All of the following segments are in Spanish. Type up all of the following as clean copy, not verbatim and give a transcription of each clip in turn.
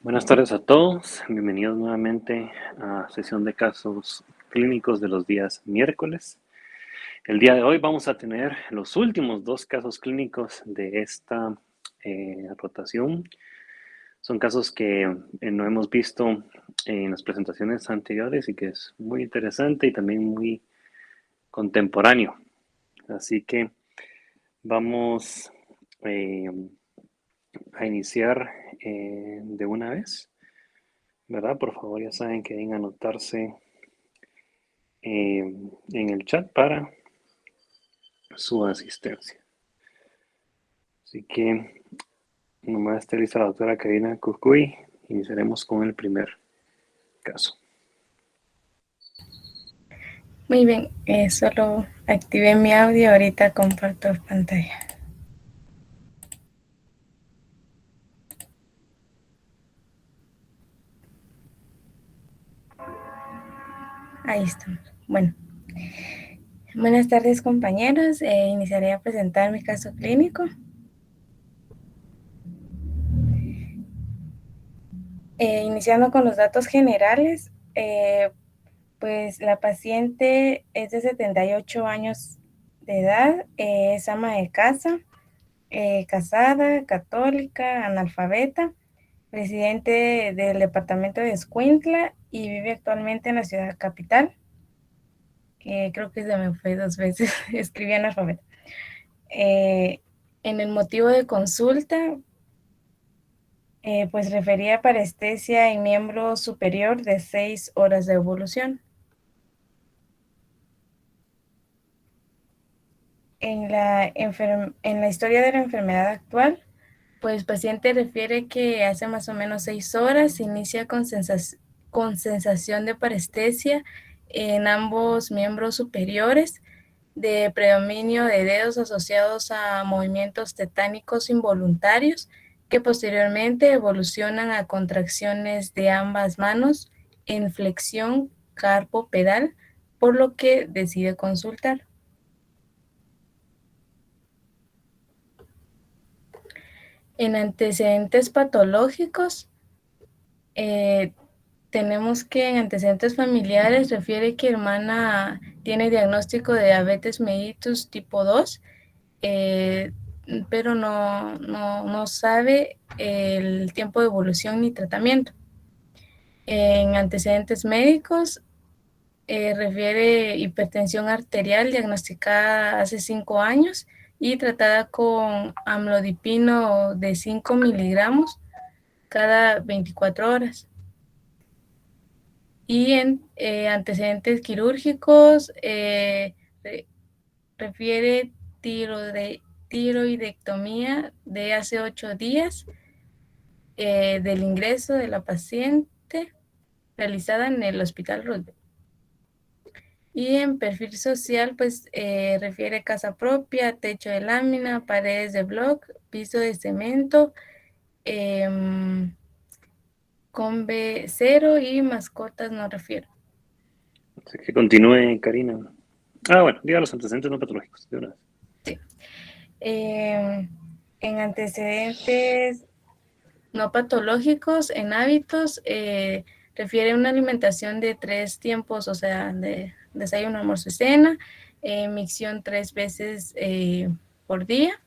Buenas tardes a todos, bienvenidos nuevamente a sesión de casos clínicos de los días miércoles. El día de hoy vamos a tener los últimos dos casos clínicos de esta rotación. Son casos que no hemos visto en las presentaciones anteriores y que es muy interesante y también muy contemporáneo. Así que vamos a iniciar de una vez. ¿Verdad? Por favor, ya saben que deben anotarse en el chat para su asistencia. Así que nomás esté lista la doctora Karina Cucuy. Iniciaremos con el primer caso. Muy bien, solo activé mi audio, ahorita comparto pantalla. Ahí estamos. Bueno, buenas tardes compañeros, iniciaré a presentar mi caso clínico. Iniciando con los datos generales, pues la paciente es de 78 años de edad, es ama de casa, casada, católica, analfabeta, residente del departamento de Escuintla y vive actualmente en la ciudad capital. Creo que se me fue 2 veces, escribí analfabeta. En el motivo de consulta, pues refería parestesia en miembro superior de 6 horas de evolución. En la historia de la enfermedad actual, pues paciente refiere que hace más o menos 6 horas inicia con sensación de parestesia en ambos miembros superiores, de predominio de dedos asociados a movimientos tetánicos involuntarios que posteriormente evolucionan a contracciones de ambas manos en flexión carpo-pedal, por lo que decide consultar. En antecedentes patológicos, tenemos que en antecedentes familiares refiere que hermana tiene diagnóstico de diabetes mellitus tipo 2, pero no sabe el tiempo de evolución ni tratamiento. En antecedentes médicos, refiere hipertensión arterial diagnosticada hace 5 años y tratada con amlodipino de 5 miligramos cada 24 horas. Y en antecedentes quirúrgicos, refiere tiroidectomía de hace 8 días del ingreso de la paciente realizada en el Hospital Roosevelt. Y en perfil social, pues refiere casa propia, techo de lámina, paredes de bloc, piso de cemento, con B0 y mascotas no refiero. Así que continúe, Karina. Bueno, diga los antecedentes no patológicos, de una vez. Sí. En antecedentes no patológicos, en hábitos, refiere una alimentación de 3 tiempos, o sea, de desayuno, almuerzo y cena, micción 3 veces por día.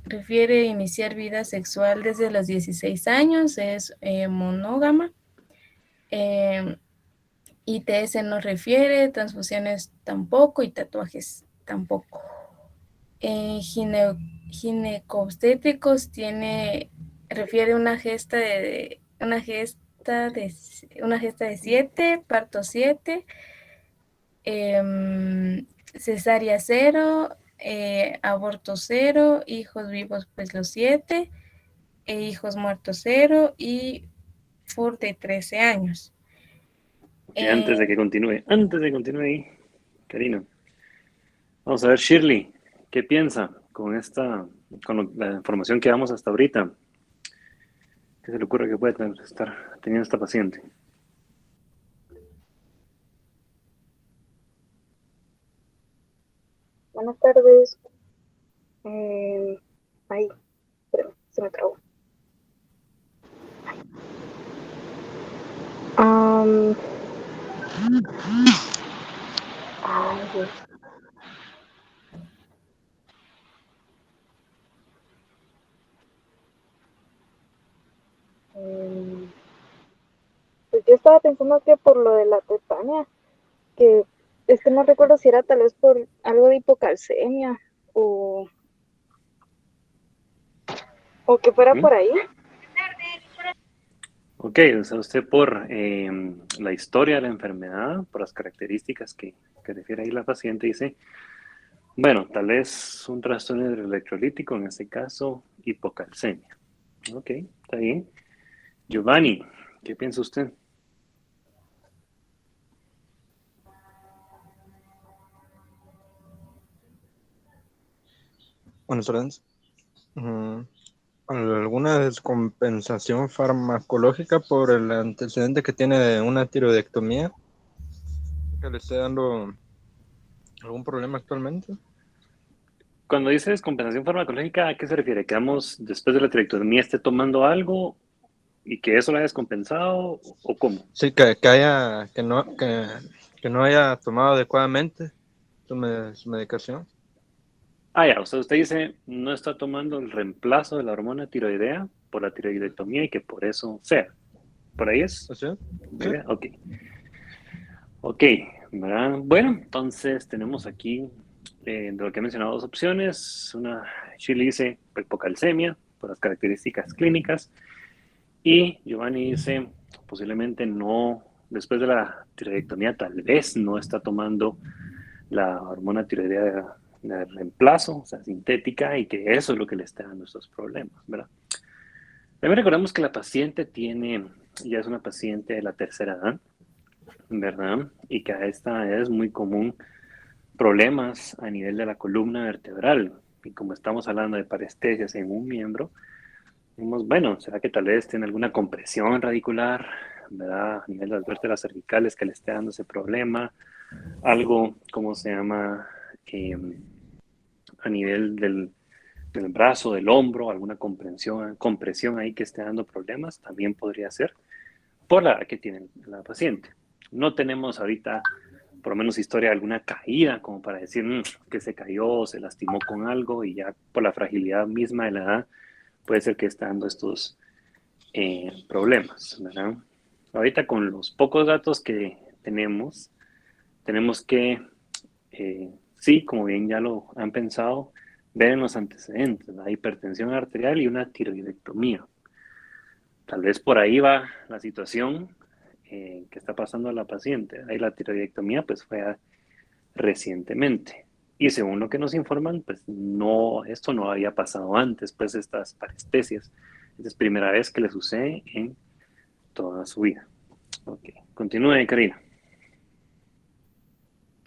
Refiere iniciar vida sexual desde los 16 años, es monógama. ITS no refiere, transfusiones tampoco y tatuajes tampoco. Ginecobstétricos refiere una gesta de 7, parto 7, cesárea 0, aborto 0, hijos vivos pues los 7, hijos muertos 0 y FUR de 13 años. Y antes de que continúe ahí, Karina, vamos a ver, Shirley, ¿qué piensa con la información que damos hasta ahorita? ¿Qué se le ocurre que puede estar teniendo esta paciente? Buenas tardes. Ahí, espérame, se me trabó. Am, ay, Dios. Em, pues yo estaba pensando que por lo de la tetania, que es que no recuerdo si era tal vez por algo de hipocalcemia o, o que fuera ¿Mm? por ahí. Ok, o sea, usted por la historia de la enfermedad, por las características que refiere ahí la paciente, dice, bueno, tal vez un trastorno electrolítico, en este caso, hipocalcemia. Ok, está bien. Giovanni, ¿qué piensa usted? Buenas tardes. Mm, ¿Alguna descompensación farmacológica por el antecedente que tiene de una tiroidectomía que le esté dando algún problema actualmente? Cuando dice descompensación farmacológica, ¿a qué se refiere? ¿Quedamos después de la tiroidectomía esté tomando algo y que eso lo haya descompensado o cómo? Sí, que no haya tomado adecuadamente su medicación. Ah, ya, o sea, usted dice no está tomando el reemplazo de la hormona tiroidea por la tiroidectomía y que por eso sea. ¿Por ahí es ¿Así es? la Sí. idea? Ok, ok, ¿verdad? Bueno, entonces tenemos aquí, de lo que he mencionado, dos opciones. Una, Chile dice hipocalcemia por las características clínicas y Giovanni dice posiblemente no, después de la tiroidectomía tal vez no está tomando la hormona tiroidea de reemplazo, o sea, sintética, y que eso es lo que le está dando estos problemas, ¿verdad? También recordemos que la paciente ya es una paciente de la tercera edad, ¿verdad? Y que a esta edad es muy común problemas a nivel de la columna vertebral. Y como estamos hablando de parestesias en un miembro, dijimos, bueno, ¿será que tal vez tiene alguna compresión radicular, ¿verdad? A nivel de las vértebras cervicales que le esté dando ese problema, algo, ¿cómo se llama? Eh, a nivel del brazo, del hombro, alguna compresión ahí que esté dando problemas, también podría ser por la edad que tiene la paciente. No tenemos ahorita, por lo menos, historia de alguna caída, como para decir que se cayó o se lastimó con algo y ya por la fragilidad misma de la edad puede ser que esté dando estos problemas, ¿verdad? Ahorita con los pocos datos que tenemos que sí, como bien ya lo han pensado, ver en los antecedentes, la hipertensión arterial y una tiroidectomía. Tal vez por ahí va la situación que está pasando a la paciente. Ahí la tiroidectomía pues fue recientemente. Y según lo que nos informan, pues no, esto no había pasado antes, pues estas parestesias. Esta es primera vez que le sucede en toda su vida. Ok, continúe, Karina.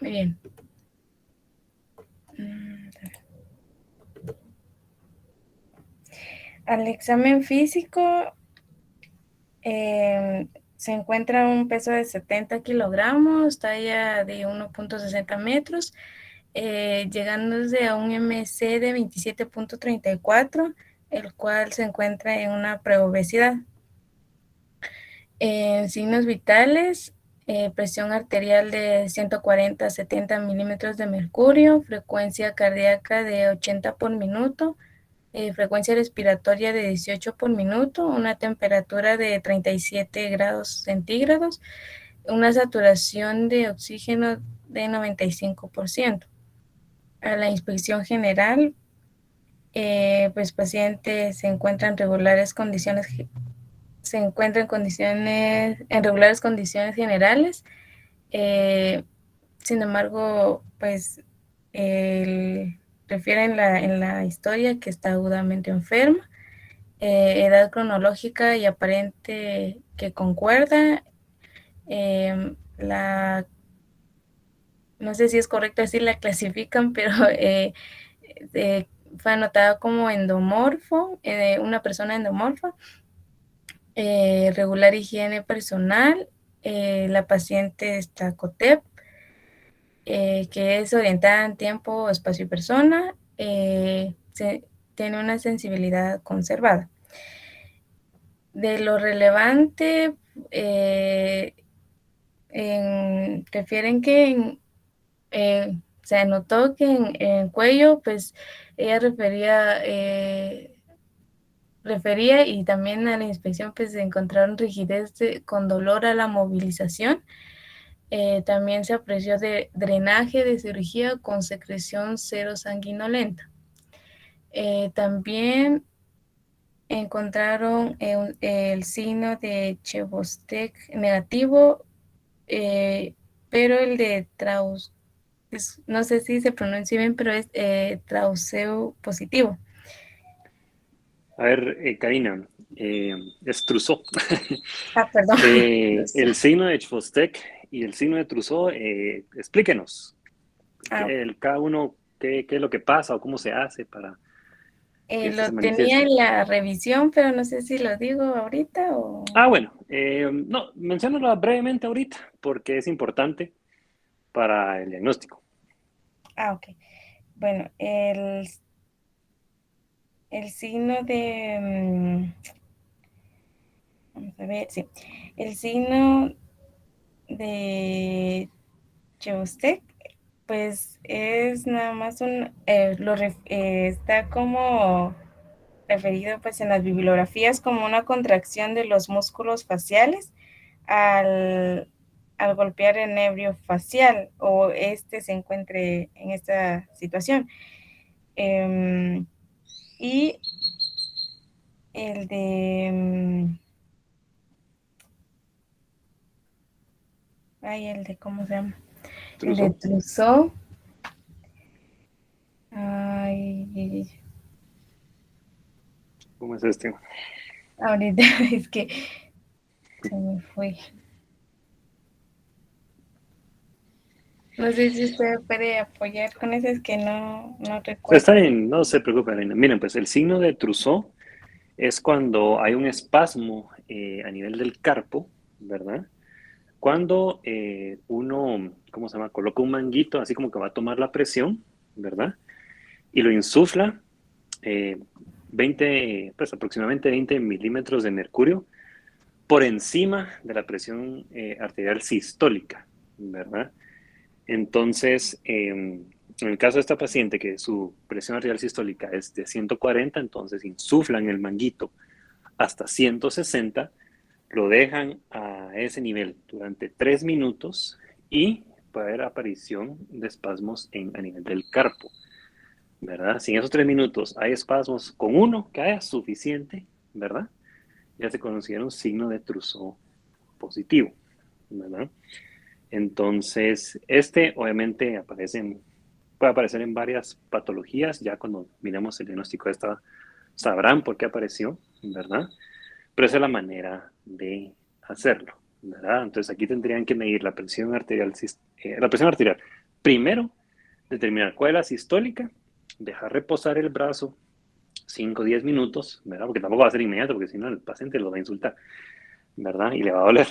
Muy bien. Al examen físico se encuentra un peso de 70 kilogramos, talla de 1.60 metros, llegándose a un MC de 27.34, el cual se encuentra en una preobesidad. Signos vitales, presión arterial de 140 a 70 milímetros de mercurio, frecuencia cardíaca de 80 por minuto, frecuencia respiratoria de 18 por minuto, una temperatura de 37 grados centígrados, una saturación de oxígeno de 95%. A la inspección general, pues paciente se encuentra en regulares condiciones, en regulares condiciones generales. Sin embargo, pues refiere en la historia que está agudamente enferma, edad cronológica y aparente que concuerda. La, no sé si es correcto decir la clasifican, pero eh, fue anotada como endomorfo, una persona endomorfa, regular higiene personal, la paciente está COTEP, que es orientada en tiempo, espacio y persona, tiene una sensibilidad conservada. De lo relevante, eh, refieren que se notó que en cuello, pues ella refería y también a la inspección pues se encontraron rigidez con dolor a la movilización. También se apreció de drenaje de cirugía con secreción cero sanguinolenta. También encontraron el signo de Chebostek negativo, pero el de no sé si se pronuncia bien, pero es Trauseu positivo. A ver, Karina, es Trousseau. Ah, perdón. El signo de Chvostek y el signo de Trousseau, explíquenos. Ah, Cada uno, qué es lo que pasa o cómo se hace para que este se lo tenía manifieste. en la revisión, pero no sé si lo digo ahorita o... Ah, bueno, no, menciónalo brevemente ahorita porque es importante para el diagnóstico. Ah, ok. Bueno, el signo de... vamos a ver, sí. El signo de Chebostek, pues es nada más está como referido pues en las bibliografías como una contracción de los músculos faciales al, al golpear el nervio facial o se encuentre en esta situación. Y el de, el de, ¿cómo se llama? El de Trousseau, Trousseau. Ay, ¿cómo es este? ahorita es que se me fue. No sé si usted puede apoyar con eso, es que no Está recuerdo. bien, no se preocupen, Karina. Miren, pues el signo de Trousseau es cuando hay un espasmo a nivel del carpo, ¿verdad? Cuando uno, ¿cómo se llama? Coloca un manguito, así como que va a tomar la presión, ¿verdad? Y lo insufla, eh, 20, pues aproximadamente 20 milímetros de mercurio por encima de la presión arterial sistólica, ¿verdad? Entonces, en el caso de esta paciente que su presión arterial sistólica es de 140, entonces insuflan el manguito hasta 160, lo dejan a ese nivel durante 3 minutos y puede haber aparición de espasmos a nivel del carpo, ¿verdad? Si en esos 3 minutos hay espasmos con uno que haya suficiente, ¿verdad? Ya se considera un signo de Trousseau positivo, ¿verdad? Entonces, obviamente puede aparecer en varias patologías, ya cuando miremos el diagnóstico de esta, sabrán por qué apareció, ¿verdad? Pero esa es la manera de hacerlo, ¿verdad? Entonces aquí tendrían que medir la presión arterial, la presión arterial. Primero, determinar cuál es la sistólica, dejar reposar el brazo 5 o 10 minutos, ¿verdad? Porque tampoco va a ser inmediato, porque si no el paciente lo va a insultar, ¿verdad? Y le va a doler.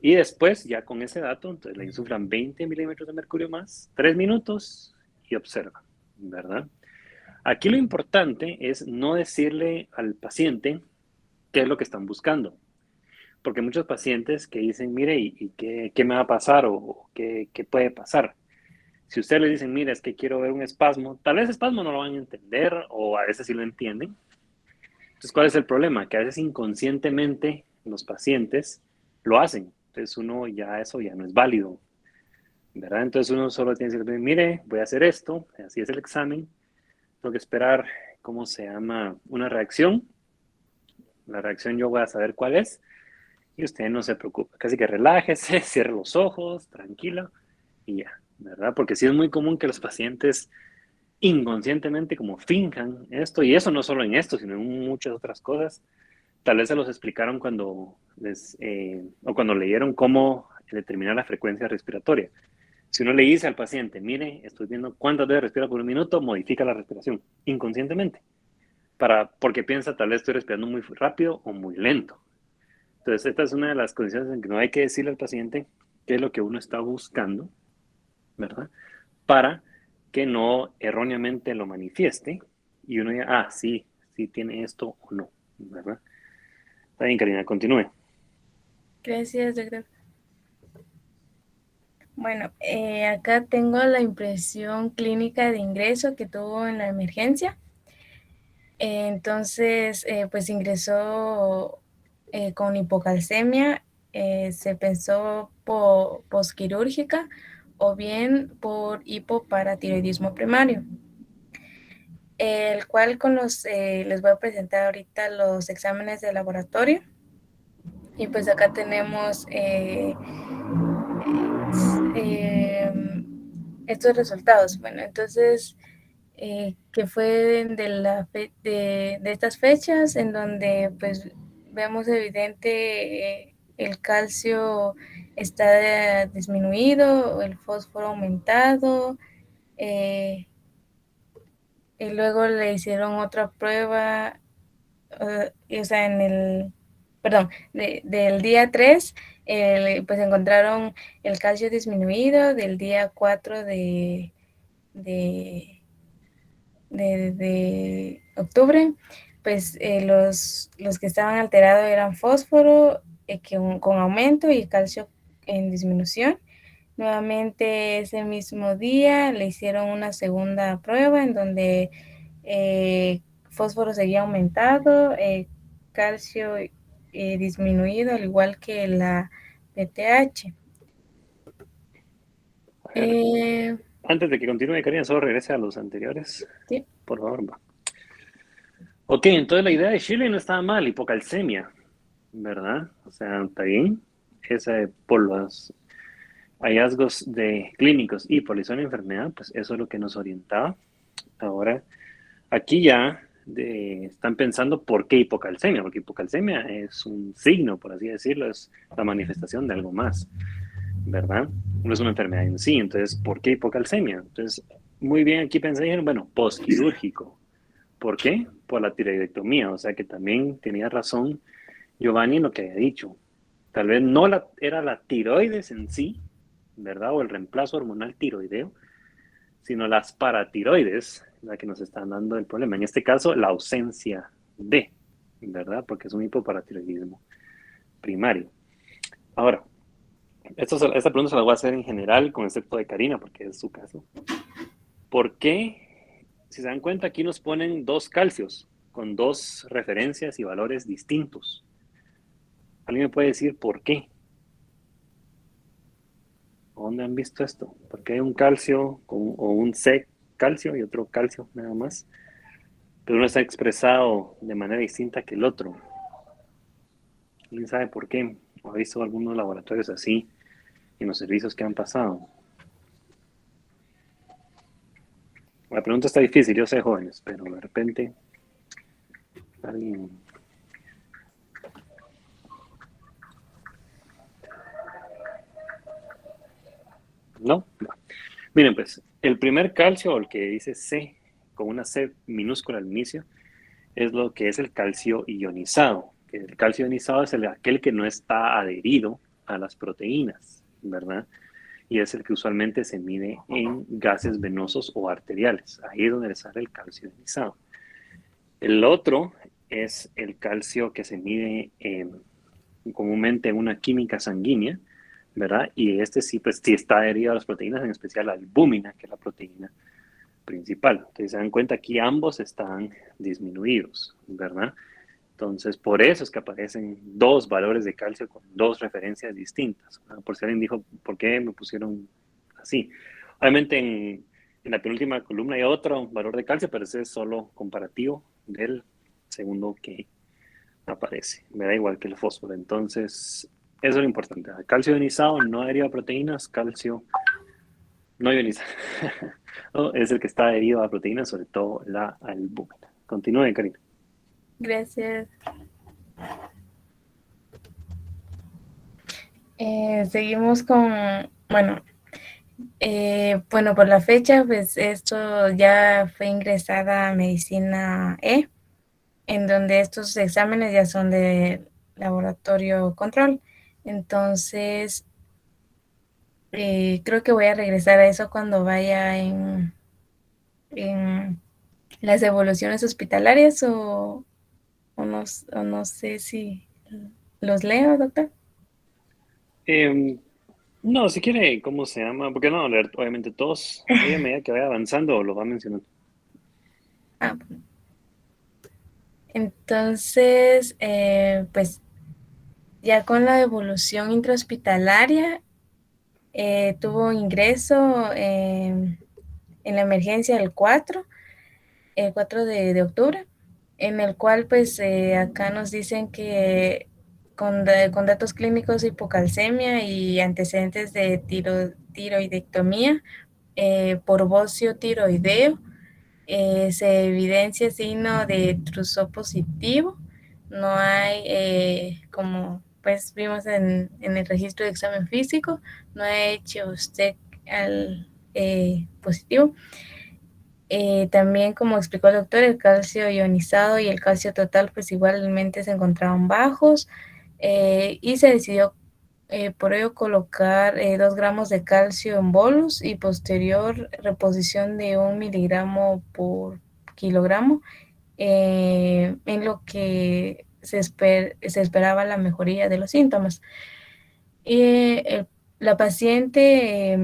Y después, ya con ese dato, entonces le insuflan 20 milímetros de mercurio más, 3 minutos y observa, ¿verdad? Aquí lo importante es no decirle al paciente qué es lo que están buscando, porque muchos pacientes que dicen, mire, ¿y qué me va a pasar o qué puede pasar? Si ustedes le dicen, mire, es que quiero ver un espasmo, tal vez espasmo no lo van a entender o a veces sí lo entienden. Entonces, ¿cuál es el problema? Que a veces inconscientemente los pacientes lo hacen. Entonces, uno ya eso ya no es válido, ¿verdad? Entonces, uno solo tiene que decir, mire, voy a hacer esto, así es el examen, tengo que esperar, ¿cómo se llama? Una reacción. La reacción yo voy a saber cuál es y usted no se preocupe, casi que relájese, cierre los ojos, tranquila y ya, ¿verdad? Porque sí es muy común que los pacientes inconscientemente como finjan esto, y eso no solo en esto, sino en muchas otras cosas. Tal vez se los explicaron o cuando leyeron cómo determinar la frecuencia respiratoria. Si uno le dice al paciente, mire, estoy viendo cuántas veces respira por un minuto, modifica la respiración inconscientemente, porque piensa tal vez estoy respirando muy rápido o muy lento. Entonces, esta es una de las condiciones en que no hay que decirle al paciente qué es lo que uno está buscando, ¿verdad? Para que no erróneamente lo manifieste y uno diga, sí, sí tiene esto o no, ¿verdad? Está bien, Karina, continúe. Gracias, doctor. Bueno, acá tengo la impresión clínica de ingreso que tuvo en la emergencia. Entonces, pues ingresó con hipocalcemia, se pensó posquirúrgica o bien por hipoparatiroidismo primario, el cual les voy a presentar ahorita los exámenes de laboratorio. Y pues acá tenemos estos resultados. Bueno, entonces, que fue de estas fechas en donde pues vemos evidente el calcio está disminuido, el fósforo aumentado, y luego le hicieron otra prueba, o sea, del día 3, pues encontraron el calcio disminuido, del día 4 de, de octubre, pues los que estaban alterados eran fósforo con aumento y calcio en disminución. Nuevamente ese mismo día le hicieron una segunda prueba en donde fósforo seguía aumentado, calcio disminuido, al igual que la PTH. Antes de que continúe, Karina, solo regrese a los anteriores. Sí. Por favor, va. Ok, entonces la idea de Shirley no estaba mal, hipocalcemia, ¿verdad? O sea, está bien. Por los hallazgos clínicos y por la historia de enfermedad, pues eso es lo que nos orientaba. Ahora, aquí ya están pensando por qué hipocalcemia, porque hipocalcemia es un signo, por así decirlo, es la manifestación de algo más, ¿verdad? No es una enfermedad en sí, entonces, ¿por qué hipocalcemia? Entonces, muy bien, aquí pensé, dijeron, bueno, postquirúrgico. ¿Por qué? Por la tiroidectomía, o sea que también tenía razón Giovanni en lo que había dicho. Tal vez no era la tiroides en sí, ¿verdad? O el reemplazo hormonal tiroideo, sino las paratiroides, la que nos están dando el problema. En este caso, la ausencia de, ¿verdad? Porque es un hipoparatiroidismo primario. Ahora, esta pregunta se la voy a hacer en general, con excepto de Karina, porque es su caso. ¿Por qué? Si se dan cuenta, aquí nos ponen dos calcios con dos referencias y valores distintos. ¿Alguien me puede decir por qué? ¿Dónde han visto esto? ¿Por qué hay un calcio o un C calcio y otro calcio nada más? Pero uno está expresado de manera distinta que el otro. ¿Alguien sabe por qué? ¿O ha visto algunos laboratorios así en los servicios que han pasado? La pregunta está difícil, yo sé, jóvenes, pero de repente alguien... ¿No? No. Miren, pues, el primer calcio, o el que dice C, con una C minúscula al inicio, es lo que es el calcio ionizado. El calcio ionizado es aquel que no está adherido a las proteínas, ¿verdad? Y es el que usualmente se mide en gases venosos o arteriales. Ahí es donde sale el calcio ionizado. El otro es el calcio que se mide comúnmente en una química sanguínea, ¿verdad? Y este sí, pues sí está adherido a las proteínas, en especial a la albúmina, que es la proteína principal. Entonces se dan cuenta aquí ambos están disminuidos, ¿verdad? Entonces por eso es que aparecen dos valores de calcio con dos referencias distintas. Por si alguien dijo, ¿por qué me pusieron así? Obviamente en la penúltima columna hay otro valor de calcio, pero ese es solo comparativo del segundo que aparece. Me da igual que el fósforo. Entonces, eso es lo importante. Calcio ionizado no adherido a proteínas, calcio no ionizado. ¿No? Es el que está adherido a proteínas, sobre todo la albúmina. Continúe, Karina. Gracias. Seguimos con, bueno, por la fecha, pues esto ya fue ingresada a medicina E, en donde estos exámenes ya son de laboratorio control. Entonces, creo que voy a regresar a eso cuando vaya en las evoluciones hospitalarias o no sé si los leo, doctor. Em, no, si quiere, ¿cómo se llama? Porque no, leer, obviamente todos, ahí a medida que vaya avanzando lo va mencionando. Ah, entonces, pues ya con la evolución intrahospitalaria, tuvo ingreso en la emergencia el 4 de octubre, en el cual pues acá nos dicen que con datos clínicos de hipocalcemia y antecedentes de tiroidectomía por bocio tiroideo, se evidencia signo de truzo positivo. No hay, como pues vimos en el registro de examen físico, no ha hecho usted al positivo. También, como explicó el doctor, el calcio ionizado y el calcio total pues igualmente se encontraban bajos, y se decidió por ello colocar 2 gramos de calcio en bolus y posterior reposición de 1 miligramo por kilogramo, en lo que se esperaba la mejoría de los síntomas. La paciente,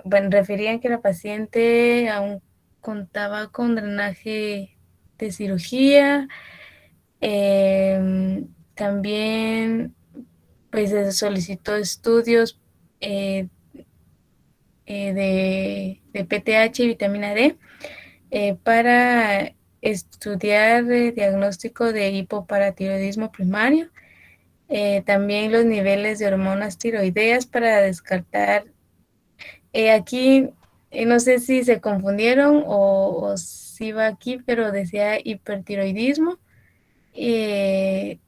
bueno, referían que la paciente aún contaba con drenaje de cirugía. También pues se solicitó estudios eh, de PTH y vitamina D para estudiar diagnóstico de hipoparatiroidismo primario. También los niveles de hormonas tiroideas para descartar. Aquí no sé si se confundieron o si va aquí, pero decía hipertiroidismo. Eh,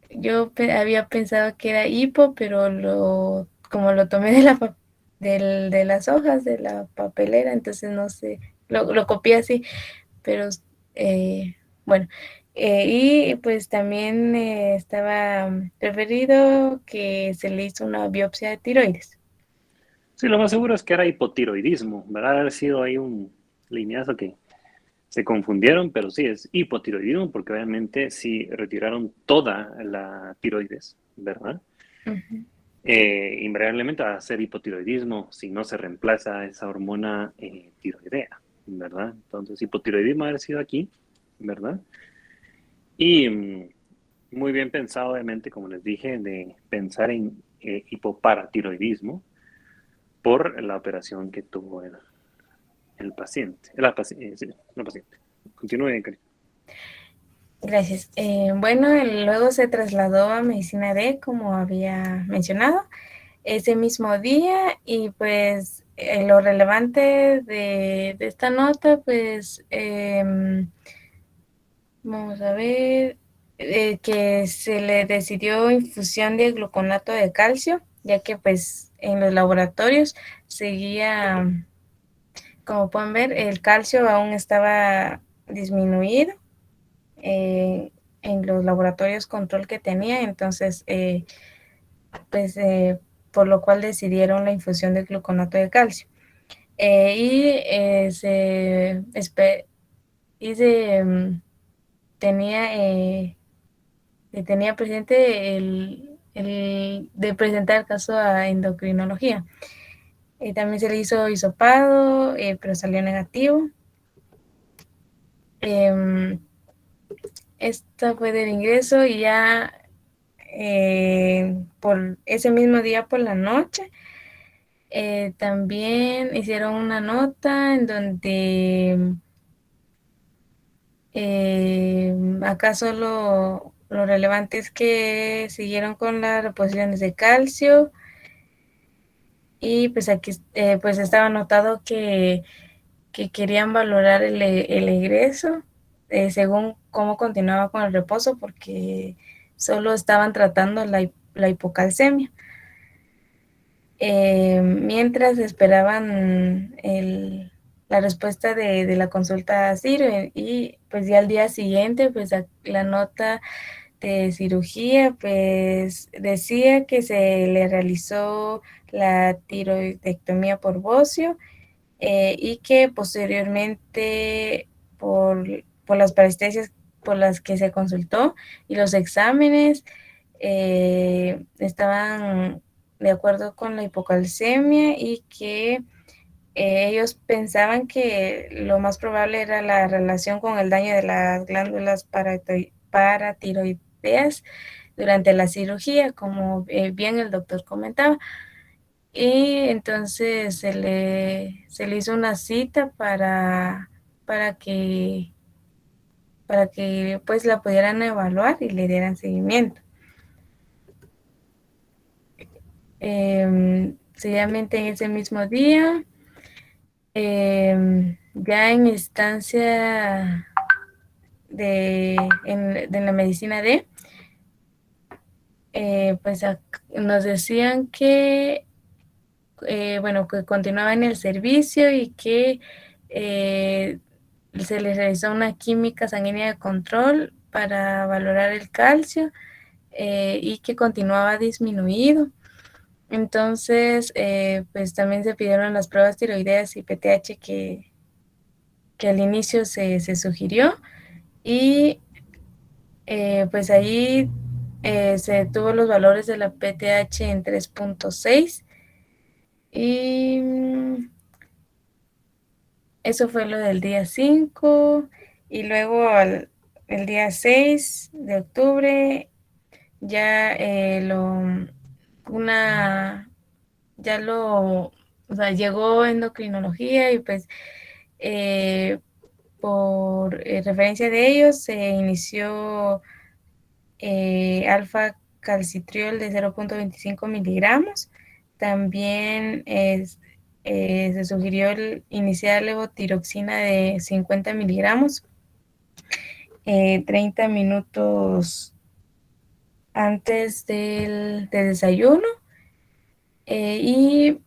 yo había pensado que era hipo, pero como lo tomé de las hojas de la papelera, entonces no sé, lo copié así, pero bueno. Y pues también estaba referido que se le hizo una biopsia de tiroides. Sí, lo más seguro es que era hipotiroidismo, ¿verdad? Haber sido ahí un lineazo que se confundieron, pero sí es hipotiroidismo porque obviamente sí retiraron toda la tiroides, ¿verdad? Ujú. Invariablemente va a ser hipotiroidismo si no se reemplaza esa hormona tiroidea, ¿verdad? Entonces, hipotiroidismo ha sido aquí, ¿verdad? Y muy bien pensado, obviamente, como les dije, de pensar en hipoparatiroidismo por la operación que tuvo el paciente. Sí, la paciente. Continúe, Cari. Gracias. Bueno, luego se trasladó a medicina D, como había mencionado, ese mismo día, y pues lo relevante de esta nota, pues vamos a ver, que se le decidió infusión de gluconato de calcio, ya que pues en los laboratorios seguía, como pueden ver, el calcio aún estaba disminuido en los laboratorios control que tenía, entonces pues por lo cual decidieron la infusión de gluconato de calcio. Y se tenía, tenía presente el de presentar el caso a endocrinología. También se le hizo hisopado, pero salió negativo. Esta fue del ingreso y ya por ese mismo día por la noche también hicieron una nota en donde acá solo lo relevante es que siguieron con las reposiciones de calcio, y pues aquí pues estaba anotado que querían valorar el egreso según cómo continuaba con el reposo, porque solo estaban tratando la hipocalcemia. Mientras esperaban la respuesta de la consulta Ciro, y pues ya al día siguiente pues la nota de cirugía pues decía que se le realizó la tiroidectomía por bocio, y que posteriormente por las parestesias por las que se consultó y los exámenes, estaban de acuerdo con la hipocalcemia y que ellos pensaban que lo más probable era la relación con el daño de las glándulas paratiroideas durante la cirugía, como bien el doctor comentaba. Y entonces se le hizo una cita para que, para que pues la pudieran evaluar y le dieran seguimiento. Seguidamente en ese mismo día, ya en instancia de la medicina D, pues nos decían que, bueno, que continuaba en el servicio y que se les realizó una química sanguínea de control para valorar el calcio y que continuaba disminuido. Entonces, pues también se pidieron las pruebas tiroideas y PTH que al inicio se sugirió y pues ahí se tuvo los valores de la PTH en 3.6 y eso fue lo del día 5 y luego el día 6 de octubre ya o sea, llegó endocrinología y pues por referencia de ellos se inició alfa calcitriol de 0.25 miligramos. También se sugirió iniciar levotiroxina de 50 miligramos 30 minutos antes del desayuno y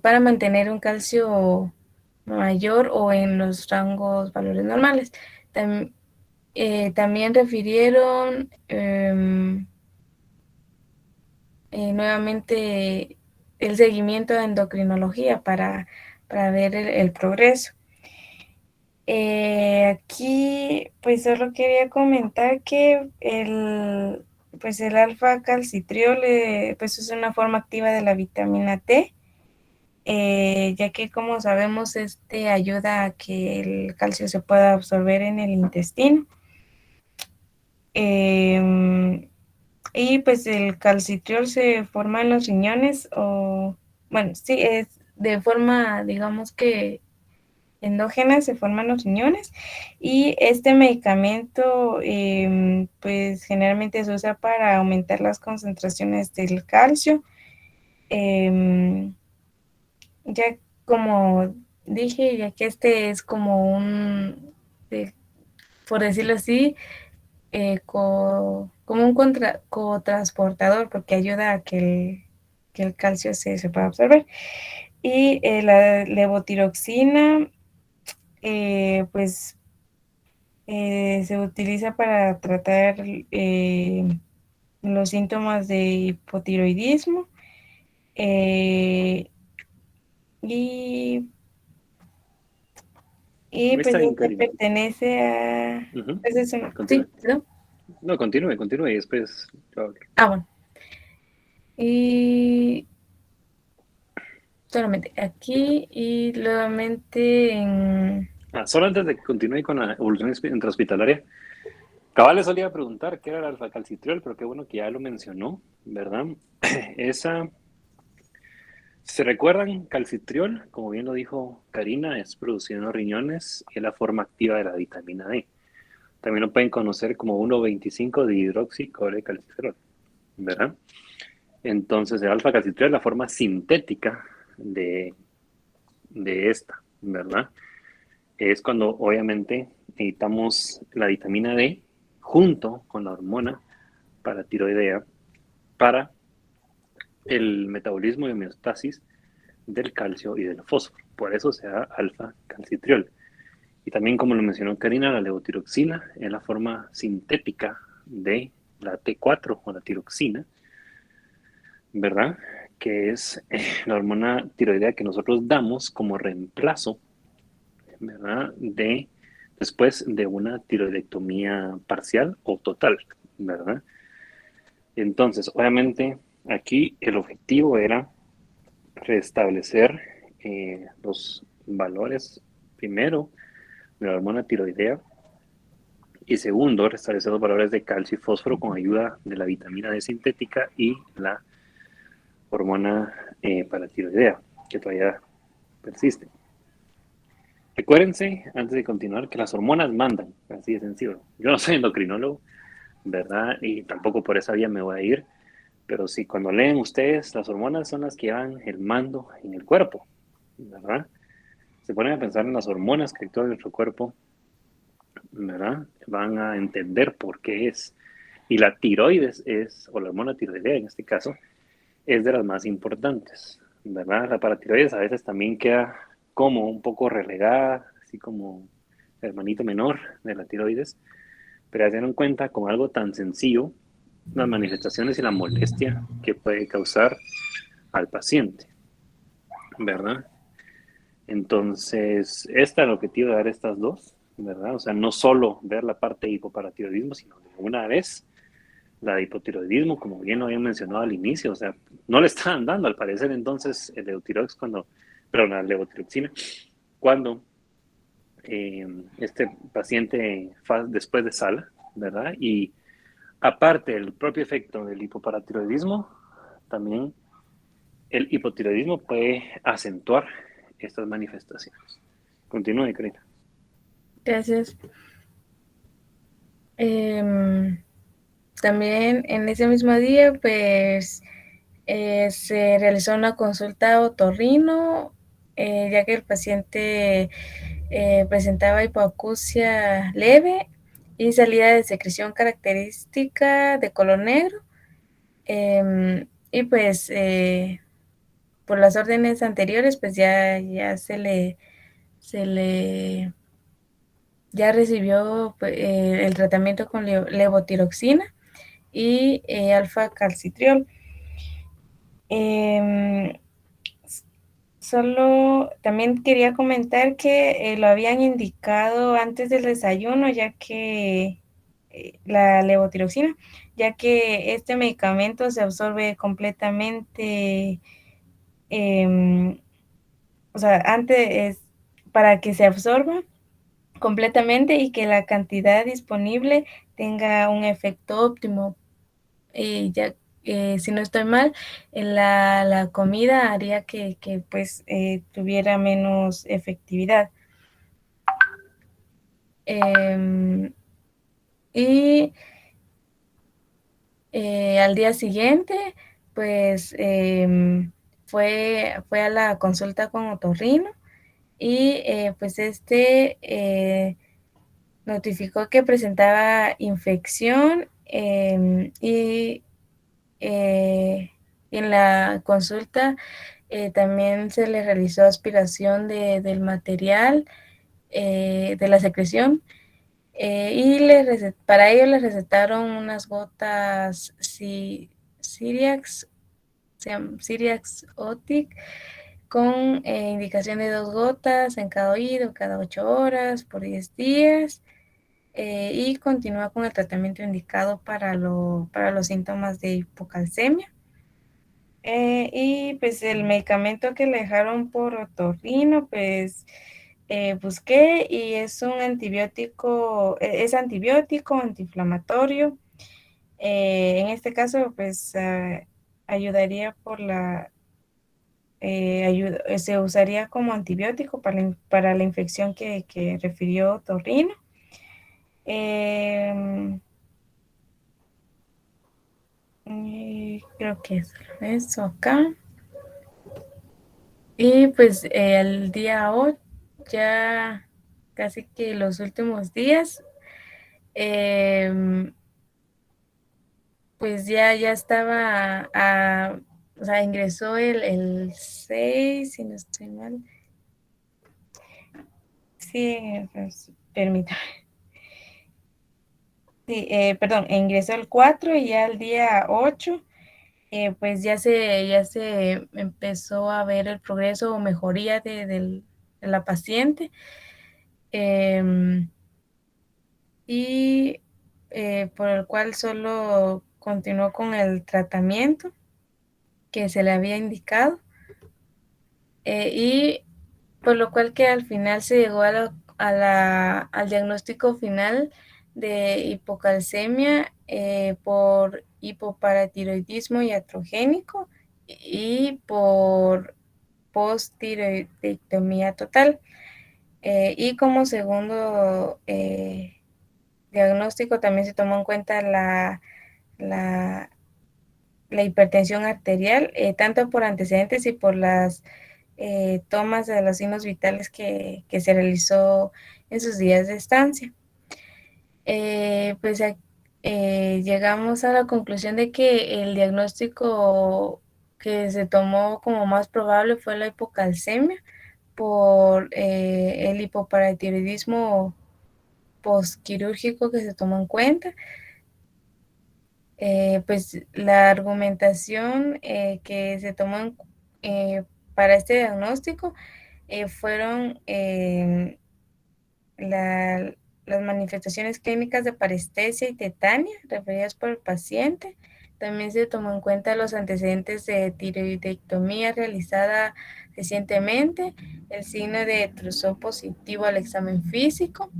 para mantener un calcio mayor o en los rangos valores normales. También refirieron nuevamente el seguimiento de endocrinología para ver el progreso. Aquí pues solo quería comentar que pues el alfa calcitriol pues es una forma activa de la vitamina T, ya que como sabemos este ayuda a que el calcio se pueda absorber en el intestino. Y pues el calcitriol se forma en los riñones o, bueno, sí, es de forma, digamos que endógena, se forma en los riñones y este medicamento pues generalmente se usa para aumentar las concentraciones del calcio. Ya como dije, ya que este es como por decirlo así, como un cotransportador porque ayuda a que el calcio se pueda absorber. Y la levotiroxina, pues se utiliza para tratar los síntomas de hipotiroidismo y, y pues Está bien, este Karina. pertenece a... Ujú. Pues eso, sí, Continúe. ¿no? No, continúe y después yo hablo. Bueno. Y solamente aquí y nuevamente en... Solo antes de que continúe con la evolución intrahospitalaria, Cabal le solía preguntar qué era el alfa-calcitriol, pero qué bueno que ya lo mencionó, ¿verdad? Esa, si se recuerdan, calcitriol, como bien lo dijo Karina, es producido en los riñones y es la forma activa de la vitamina D. También lo pueden conocer como 1,25 de hidroxicolecalciferol, ¿verdad? Entonces, el alfa-calcitriol es la forma sintética de esta, ¿verdad? Es cuando obviamente necesitamos la vitamina D junto con la hormona paratiroidea para el metabolismo y homeostasis del calcio y del fósforo. Por eso se da alfa-calcitriol. Y también, como lo mencionó Karina, la levotiroxina es la forma sintética de la T4 o la tiroxina, ¿verdad? Que es la hormona tiroidea que nosotros damos como reemplazo, ¿verdad? Después de una tiroidectomía parcial o total, ¿verdad? Entonces, obviamente, aquí el objetivo era restablecer los valores, primero, de la hormona tiroidea, y segundo, restablecer los valores de calcio y fósforo con ayuda de la vitamina D sintética y la hormona paratiroidea, que todavía persiste. Recuérdense, antes de continuar, que las hormonas mandan, así de sencillo. Yo no soy endocrinólogo, ¿verdad? Y tampoco por esa vía me voy a ir, pero sí, cuando leen ustedes, las hormonas son las que llevan el mando en el cuerpo, ¿verdad? Se ponen a pensar en las hormonas que actúan en nuestro cuerpo, ¿verdad? Van a entender por qué es. Y la tiroides es, o la hormona tiroidea en este caso, es de las más importantes, ¿verdad? La paratiroides a veces también queda como un poco relegada, así como el hermanito menor de la tiroides, pero ya se dan cuenta con algo tan sencillo, las manifestaciones y la molestia que puede causar al paciente, ¿verdad? Entonces, este es el objetivo de dar estas dos, ¿verdad? O sea, no solo ver la parte de hipoparatiroidismo, sino de una vez la de hipotiroidismo, como bien lo habían mencionado al inicio, o sea, no le estaban dando al parecer entonces el levotirox cuando, perdón, la levotiroxina, cuando este paciente después de sala, ¿verdad? Y aparte del propio efecto del hipoparatiroidismo, también el hipotiroidismo puede acentuar estas manifestaciones. Continúe, Karina. Gracias. También en ese mismo día, pues se realizó una consulta otorrino, ya que el paciente presentaba hipoacusia leve y salida de secreción característica de color negro. Y pues por las órdenes anteriores, pues ya se le ya recibió el tratamiento con levotiroxina y alfa calcitriol. Solo también quería comentar que lo habían indicado antes del desayuno, ya que la levotiroxina, ya que este medicamento se absorbe completamente, o sea, antes para que se absorba completamente y que la cantidad disponible tenga un efecto óptimo. Ya si no estoy mal, la comida haría que pues tuviera menos efectividad. Y al día siguiente, pues fue a la consulta con otorrino y pues notificó que presentaba infección y en la consulta también se le realizó aspiración del material de la secreción y para ello le recetaron unas gotas Siriax, se llama Siriax Otic, con indicación de 2 gotas en cada oído, cada 8 horas, por 10 días. Y continúa con el tratamiento indicado para los síntomas de hipocalcemia. Y pues el medicamento que le dejaron por otorrino, pues busqué y es un antibiótico, es antibiótico, antiinflamatorio. En este caso, pues ayudaría se usaría como antibiótico para la infección que refirió otorrino. Creo que es eso acá. Y pues el día 8, ya casi que los últimos días, pues ya estaba, o sea, ingresó el 6, si no estoy mal. Sí, pues, permítame. Sí, perdón, ingresó el 4 y ya el día 8, pues ya se empezó a ver el progreso o mejoría de la paciente. Y por el cual solo continuó con el tratamiento que se le había indicado, y por lo cual que al final se llegó al diagnóstico final de hipocalcemia por hipoparatiroidismo iatrogénico y por posttiroidectomía total. Y como segundo diagnóstico también se tomó en cuenta la, la hipertensión arterial, tanto por antecedentes y por las tomas de los signos vitales que se realizó en sus días de estancia. Pues llegamos a la conclusión de que el diagnóstico que se tomó como más probable fue la hipocalcemia por el hipoparatiroidismo postquirúrgico que se tomó en cuenta. Pues la argumentación que se tomó para este diagnóstico fueron las manifestaciones clínicas de parestesia y tetania referidas por el paciente. También se tomó en cuenta los antecedentes de tiroidectomía realizada recientemente, el signo de Trousseau positivo al examen físico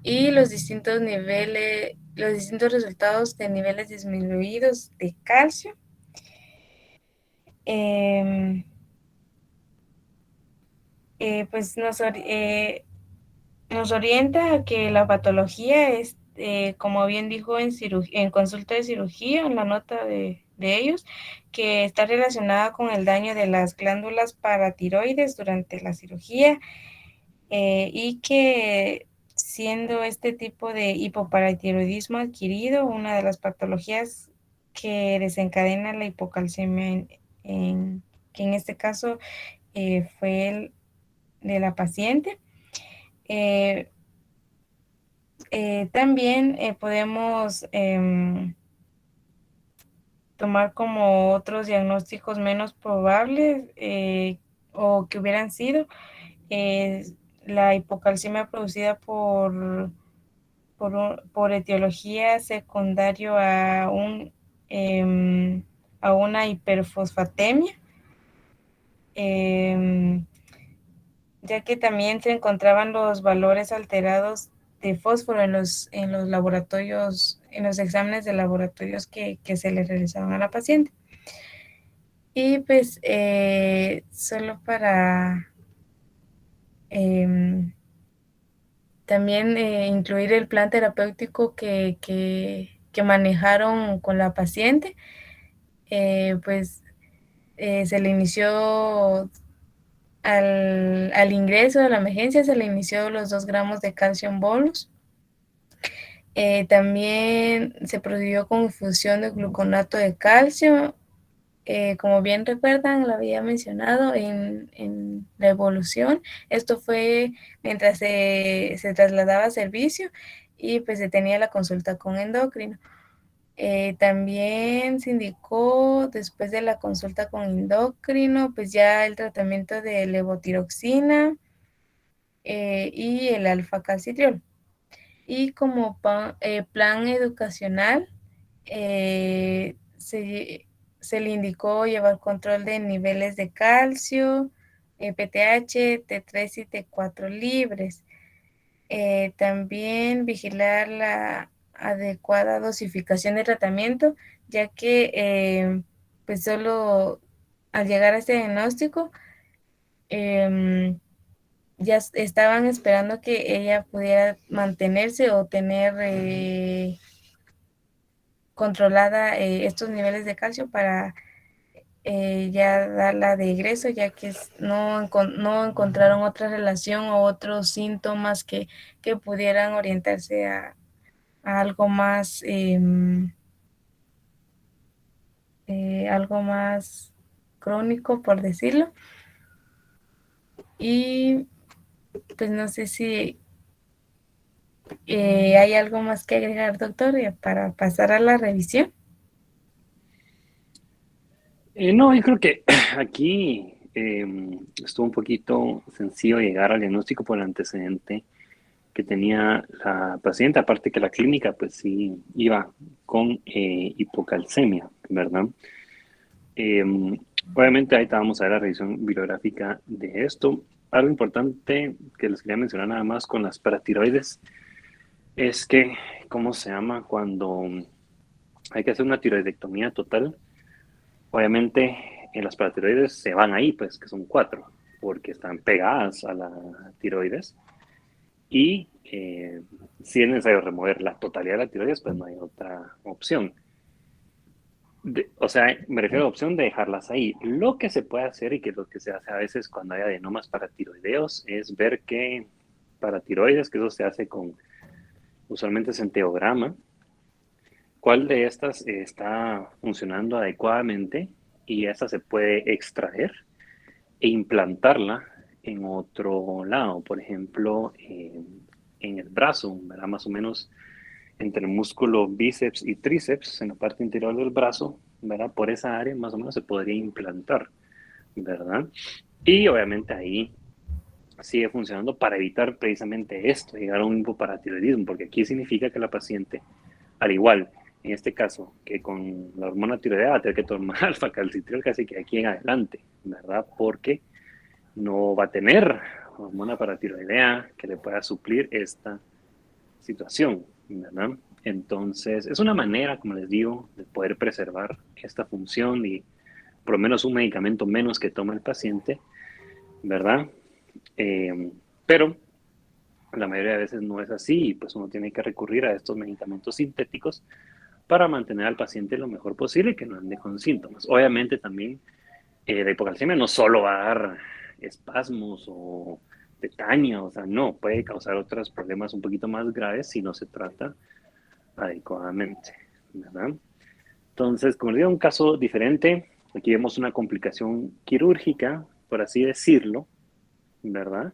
y los distintos resultados de niveles disminuidos de calcio. Pues nos orienta a que la patología es, como bien dijo en consulta de cirugía, en la nota de ellos, que está relacionada con el daño de las glándulas paratiroides durante la cirugía, y que siendo este tipo de hipoparatiroidismo adquirido una de las patologías que desencadena la hipocalcemia, que en este caso fue el de la paciente. También podemos tomar como otros diagnósticos menos probables o que hubieran sido la hipocalcemia producida por etiología secundario a una hiperfosfatemia, ya que también se encontraban los valores alterados de fósforo en los laboratorios, en los exámenes de laboratorios que se le realizaban a la paciente. Y pues solo para también incluir el plan terapéutico que manejaron con la paciente, pues se le inició al ingreso de la emergencia, se le inició los 2 gramos de calcio en bolus. También se procedió con infusión de gluconato de calcio. Como bien recuerdan, lo había mencionado en la evolución. Esto fue mientras se trasladaba a servicio y pues se tenía la consulta con endocrino. También se indicó después de la consulta con endocrino, pues ya el tratamiento de levotiroxina y el alfa-calcitriol. Y como plan educacional, se le indicó llevar control de niveles de calcio, PTH, T3 y T4 libres. También vigilar la adecuada dosificación de tratamiento, ya que pues solo al llegar a este diagnóstico ya estaban esperando que ella pudiera mantenerse o tener controlada estos niveles de calcio para ya darla de egreso, ya que no encontraron otra relación o otros síntomas que pudieran orientarse a algo más crónico, por decirlo. Y pues no sé si hay algo más que agregar, doctor, para pasar a la revisión. No, yo creo que aquí estuvo un poquito sencillo llegar al diagnóstico por el antecedente que tenía la paciente, aparte que la clínica pues sí iba con hipocalcemia, ¿verdad? Obviamente ahí vamos a ver la revisión bibliográfica de esto. Algo importante que les quería mencionar nada más con las paratiroides es que, ¿cómo se llama? Cuando hay que hacer una tiroidectomía total, obviamente en las paratiroides se van ahí, pues que son 4, porque están pegadas a la tiroides. Y si es necesario remover la totalidad de la tiroides, pues no hay otra opción. O sea, me refiero a la opción de dejarlas ahí. Lo que se puede hacer y que lo que se hace a veces cuando hay adenomas paratiroideos es ver que paratiroides, que eso se hace con usualmente centeograma, cuál de estas está funcionando adecuadamente y esta se puede extraer e implantarla en otro lado, por ejemplo, en el brazo, ¿verdad? Más o menos entre el músculo bíceps y tríceps, en la parte interior del brazo, ¿verdad? Por esa área más o menos se podría implantar, ¿verdad? Y obviamente ahí sigue funcionando para evitar precisamente esto, llegar a un hipoparatiroidismo, porque aquí significa que la paciente, al igual, en este caso, que con la hormona tiroidea va a tener que tomar alfa-calcitriol casi que aquí en adelante, ¿verdad? Porque no va a tener hormona paratiroidea que le pueda suplir esta situación, ¿verdad? Entonces, es una manera, como les digo, de poder preservar esta función y por lo menos un medicamento menos que toma el paciente, ¿verdad? Pero la mayoría de veces no es así y pues uno tiene que recurrir a estos medicamentos sintéticos para mantener al paciente lo mejor posible y que no ande con síntomas. Obviamente también la hipocalcemia no solo va a dar espasmos o tetania, o sea, no, puede causar otros problemas un poquito más graves si no se trata adecuadamente, ¿verdad? Entonces, como les digo, un caso diferente, aquí vemos una complicación quirúrgica, por así decirlo, ¿verdad?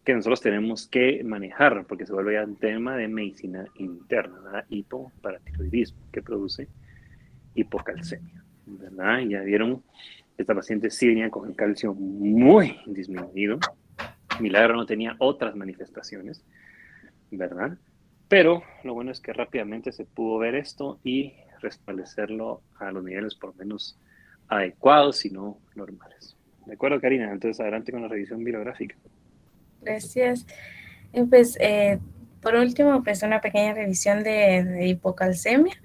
Que nosotros tenemos que manejar, porque se vuelve ya un tema de medicina interna, ¿verdad? Hipoparatiroidismo, que produce hipocalcemia, ¿verdad? Ya vieron, esta paciente sí venía con el calcio muy disminuido, milagro no tenía otras manifestaciones, ¿verdad? Pero lo bueno es que rápidamente se pudo ver esto y restablecerlo a los niveles por lo menos adecuados y no normales. ¿De acuerdo, Karina? Entonces, adelante con la revisión bibliográfica. Gracias. Y pues, por último, pues una pequeña revisión de hipocalcemia.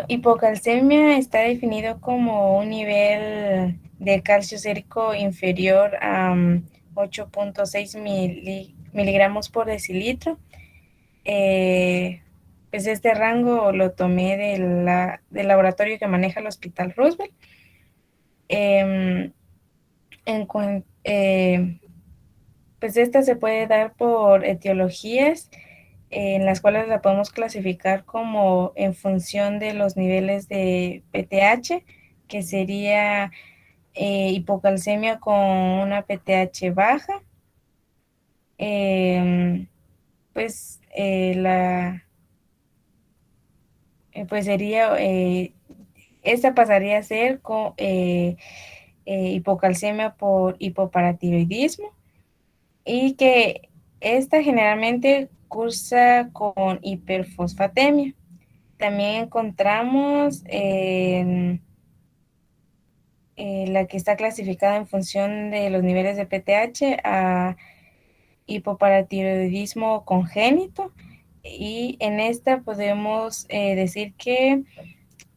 Hipocalcemia está definido como un nivel de calcio sérico inferior a 8.6 miligramos por decilitro. Pues este rango lo tomé del laboratorio que maneja el Hospital Roosevelt. Pues esta se puede dar por etiologías en las cuales la podemos clasificar como en función de los niveles de PTH, que sería hipocalcemia con una PTH baja. Pues pues sería, esta pasaría a ser con hipocalcemia por hipoparatiroidismo, y que esta generalmente cursa con hiperfosfatemia. También encontramos la que está clasificada en función de los niveles de PTH a hipoparatiroidismo congénito, y en esta podemos decir que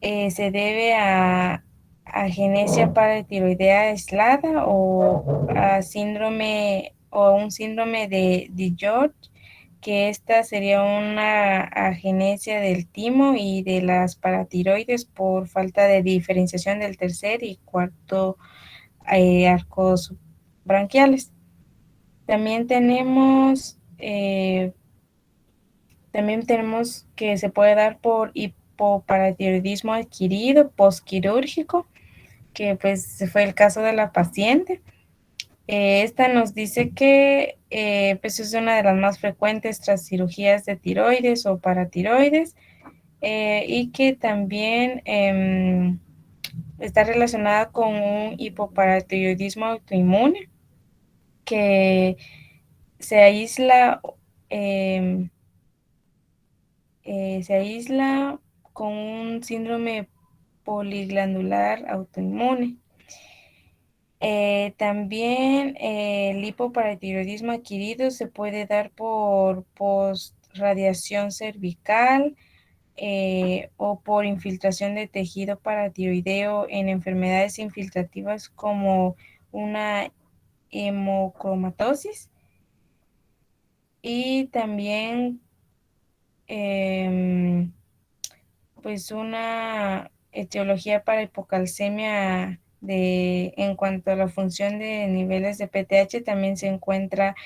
se debe a agenesia paratiroidea aislada o a síndrome o un síndrome de George, que esta sería una agenesia del timo y de las paratiroides por falta de diferenciación del tercer y cuarto arcos branquiales. También tenemos que se puede dar por hipoparatiroidismo adquirido postquirúrgico, que pues fue el caso de la paciente. Esta nos dice que pues es una de las más frecuentes tras cirugías de tiroides o paratiroides, y que también está relacionada con un hipoparatiroidismo autoinmune, que se aísla, em, se aísla con un síndrome poliglandular autoinmune. También el hipoparatiroidismo adquirido se puede dar por postradiación cervical o por infiltración de tejido paratiroideo en enfermedades infiltrativas como una hemocromatosis y también pues una etiología para hipocalcemia en cuanto a la función de niveles de PTH también se encuentra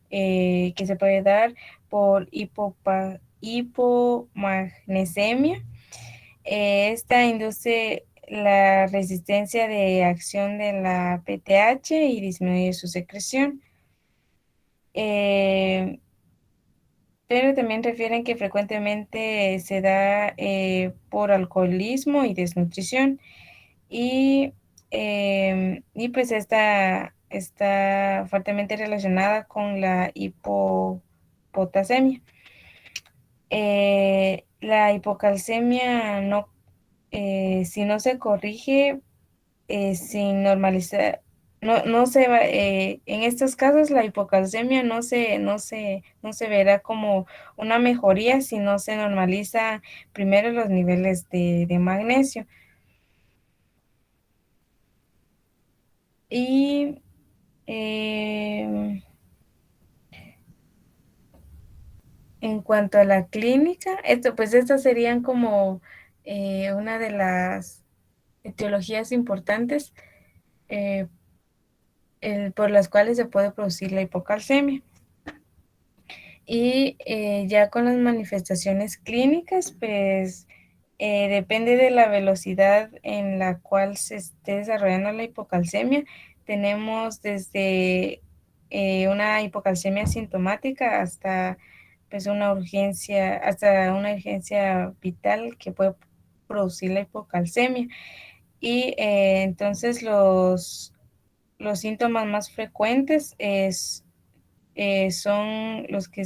que se puede dar por hipomagnesemia. Esta induce la resistencia de acción de la PTH y disminuye su secreción. Pero también refieren que frecuentemente se da por alcoholismo y desnutrición y pues esta está fuertemente relacionada con la hipopotasemia. La hipocalcemia si no se corrige sin normalizar, no se va, en estos casos la hipocalcemia no se verá como una mejoría si no se normaliza primero los niveles de magnesio. Y en cuanto a la clínica, estas serían como una de las etiologías importantes por las cuales se puede producir la hipocalcemia. Y ya con las manifestaciones clínicas, pues depende de la velocidad en la cual se esté desarrollando la hipocalcemia. Tenemos desde una hipocalcemia sintomática hasta pues hasta una urgencia vital que puede producir la hipocalcemia. Y entonces los síntomas más frecuentes son los que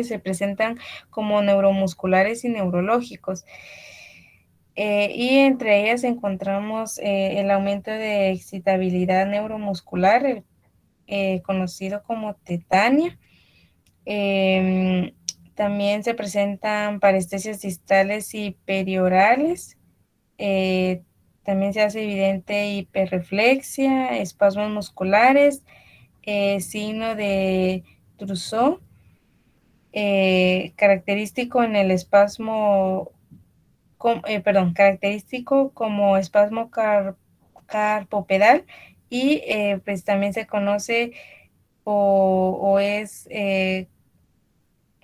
se presentan como neuromusculares y neurológicos. Y entre ellas encontramos el aumento de excitabilidad neuromuscular, conocido como tetania. También se presentan parestesias distales y periorales. También se hace evidente hiperreflexia, espasmos musculares, signo de Trousseau, característico en el espasmo, característico como espasmo carpopedal y pues también se conoce o es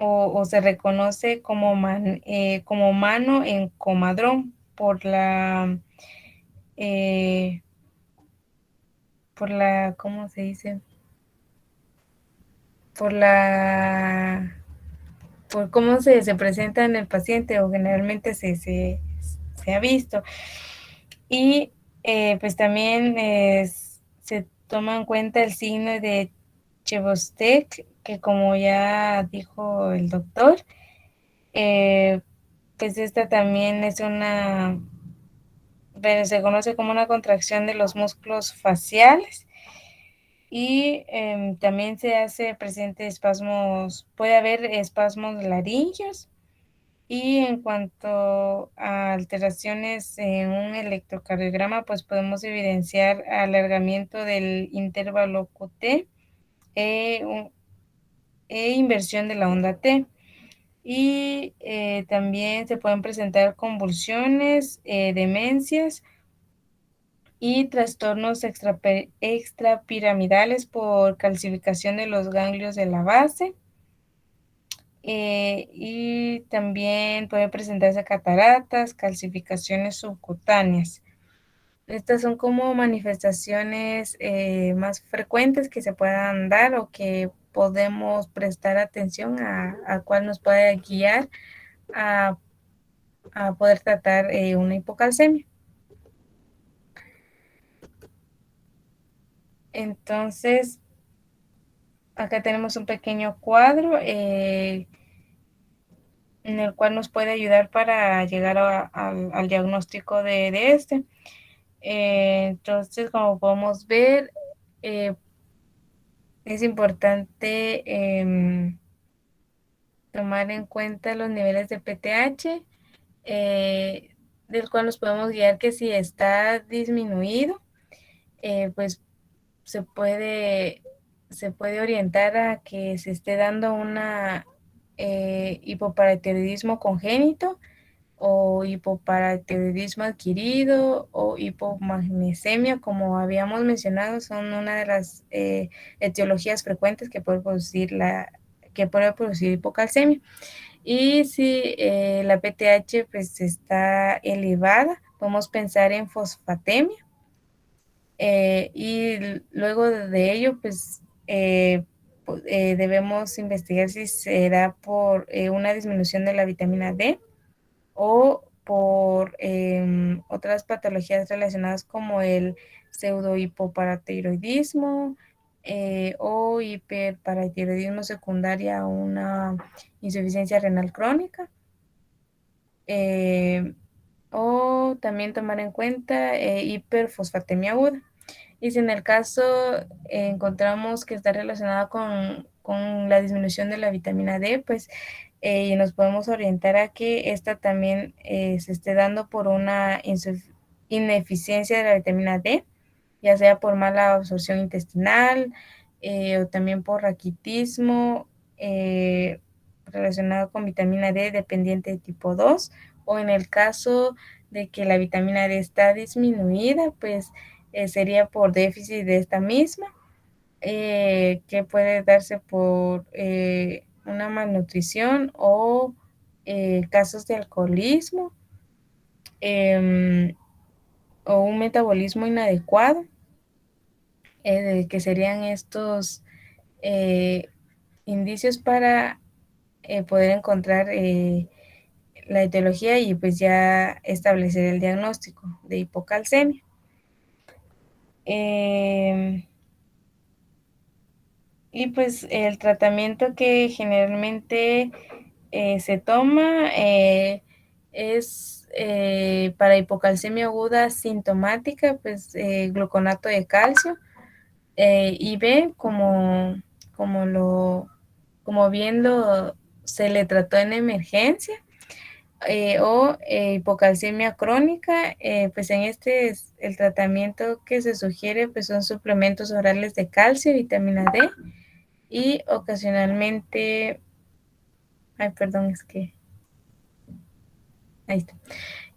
o se reconoce como mano en comadrón eh, ¿cómo se dice? Por por cómo se presenta en el paciente o generalmente se ha visto. Y pues también se toma en cuenta el signo de Chebostek, que como ya dijo el doctor, pues esta también se conoce como una contracción de los músculos faciales y también se hace presente puede haber espasmos laringios. Y en cuanto a alteraciones en un electrocardiograma, pues podemos evidenciar alargamiento del intervalo QT e inversión de la onda T. Y también se pueden presentar convulsiones, demencias y trastornos extrapiramidales por calcificación de los ganglios de la base. Y también puede presentarse cataratas, calcificaciones subcutáneas. Estas son como manifestaciones más frecuentes que se puedan dar o que podemos prestar atención a cuál nos puede guiar a, a poder tratar una hipocalcemia. Entonces, acá tenemos un pequeño cuadro en el cual nos puede ayudar para llegar al diagnóstico de este. Entonces, como podemos ver, es importante tomar en cuenta los niveles de PTH, del cual nos podemos guiar que si está disminuido, pues se puede, se puede orientar a que se esté dando una hipoparatiroidismo congénito o hipoparatiroidismo adquirido o hipomagnesemia, como habíamos mencionado, son una de las etiologías frecuentes que puede producir hipocalcemia. Y si la PTH pues está elevada, podemos pensar en fosfatemia. Y luego de ello, pues debemos investigar si será por una disminución de la vitamina D o por otras patologías relacionadas como el pseudohipoparatiroidismo o hiperparatiroidismo secundaria a una insuficiencia renal crónica. O también tomar en cuenta hiperfosfatemia aguda. Y si en el caso encontramos que está relacionada con la disminución de la vitamina D, pues nos podemos orientar a que esta también se esté dando por una ineficiencia de la vitamina D, ya sea por mala absorción intestinal o también por raquitismo relacionado con vitamina D dependiente de tipo 2, o en el caso de que la vitamina D está disminuida, pues sería por déficit de esta misma, que puede darse por una malnutrición o casos de alcoholismo o un metabolismo inadecuado, que serían estos indicios para poder encontrar la etiología y pues ya establecer el diagnóstico de hipocalcemia. Y pues el tratamiento que generalmente se toma es para hipocalcemia aguda sintomática, pues gluconato de calcio, y B, como bien se le trató en emergencia, o hipocalcemia crónica, pues en este el tratamiento que se sugiere pues son suplementos orales de calcio, vitamina D y ocasionalmente, perdón, es que ahí está.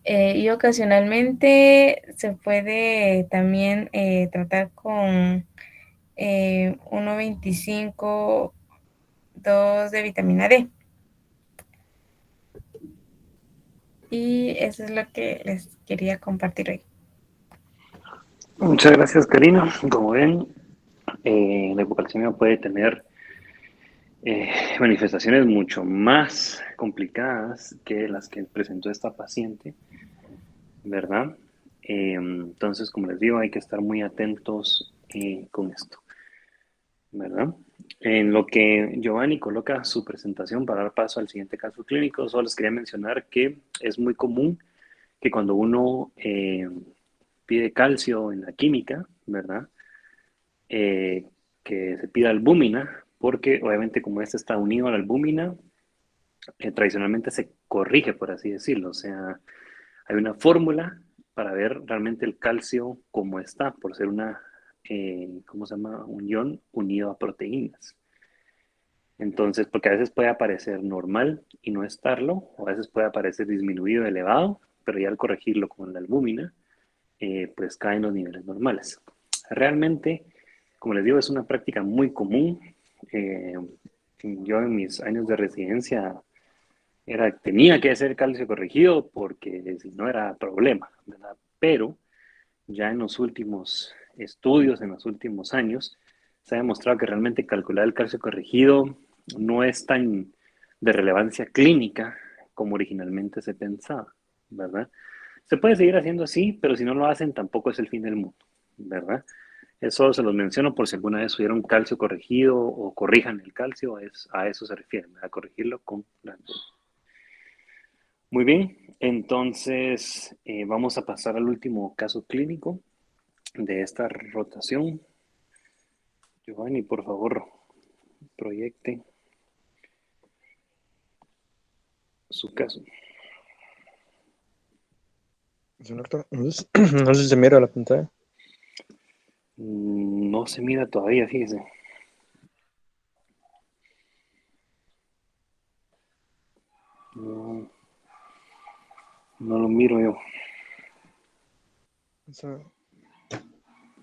Y ocasionalmente se puede también tratar con 1,25 2 de vitamina D. Y eso es lo que les quería compartir hoy. Muchas gracias, Karina. Como ven, la hipocalcemia puede tener manifestaciones mucho más complicadas que las que presentó esta paciente, ¿verdad? Entonces, como les digo, hay que estar muy atentos con esto, ¿verdad? En lo que Giovanni coloca su presentación para dar paso al siguiente caso clínico, solo les quería mencionar que es muy común que cuando uno pide calcio en la química, ¿verdad? Que se pida albúmina, porque obviamente como este está unido a la albúmina, tradicionalmente se corrige, por así decirlo. O sea, hay una fórmula para ver realmente el calcio como está, por ser una, ¿cómo se llama? Un ion unido a proteínas. Entonces, porque a veces puede aparecer normal y no estarlo, o a veces puede aparecer disminuido, elevado, pero ya al corregirlo con la albúmina, pues caen los niveles normales. Realmente, como les digo, es una práctica muy común. Eh, yo en mis años de residencia tenía que hacer calcio corregido porque si no era problema, ¿verdad? Pero ya en los últimos estudios, en los últimos años, se ha demostrado que realmente calcular el calcio corregido no es tan de relevancia clínica como originalmente se pensaba, ¿verdad? Se puede seguir haciendo así, pero si no lo hacen tampoco es el fin del mundo, ¿verdad? Eso se los menciono por si alguna vez tuvieron calcio corregido o corrijan el calcio, a eso se refieren, a corregirlo con la... Muy bien, entonces vamos a pasar al último caso clínico de esta rotación. Giovanni, por favor, proyecte su caso. No sé si se mira la pantalla. No se mira todavía, fíjese. No, no lo miro yo.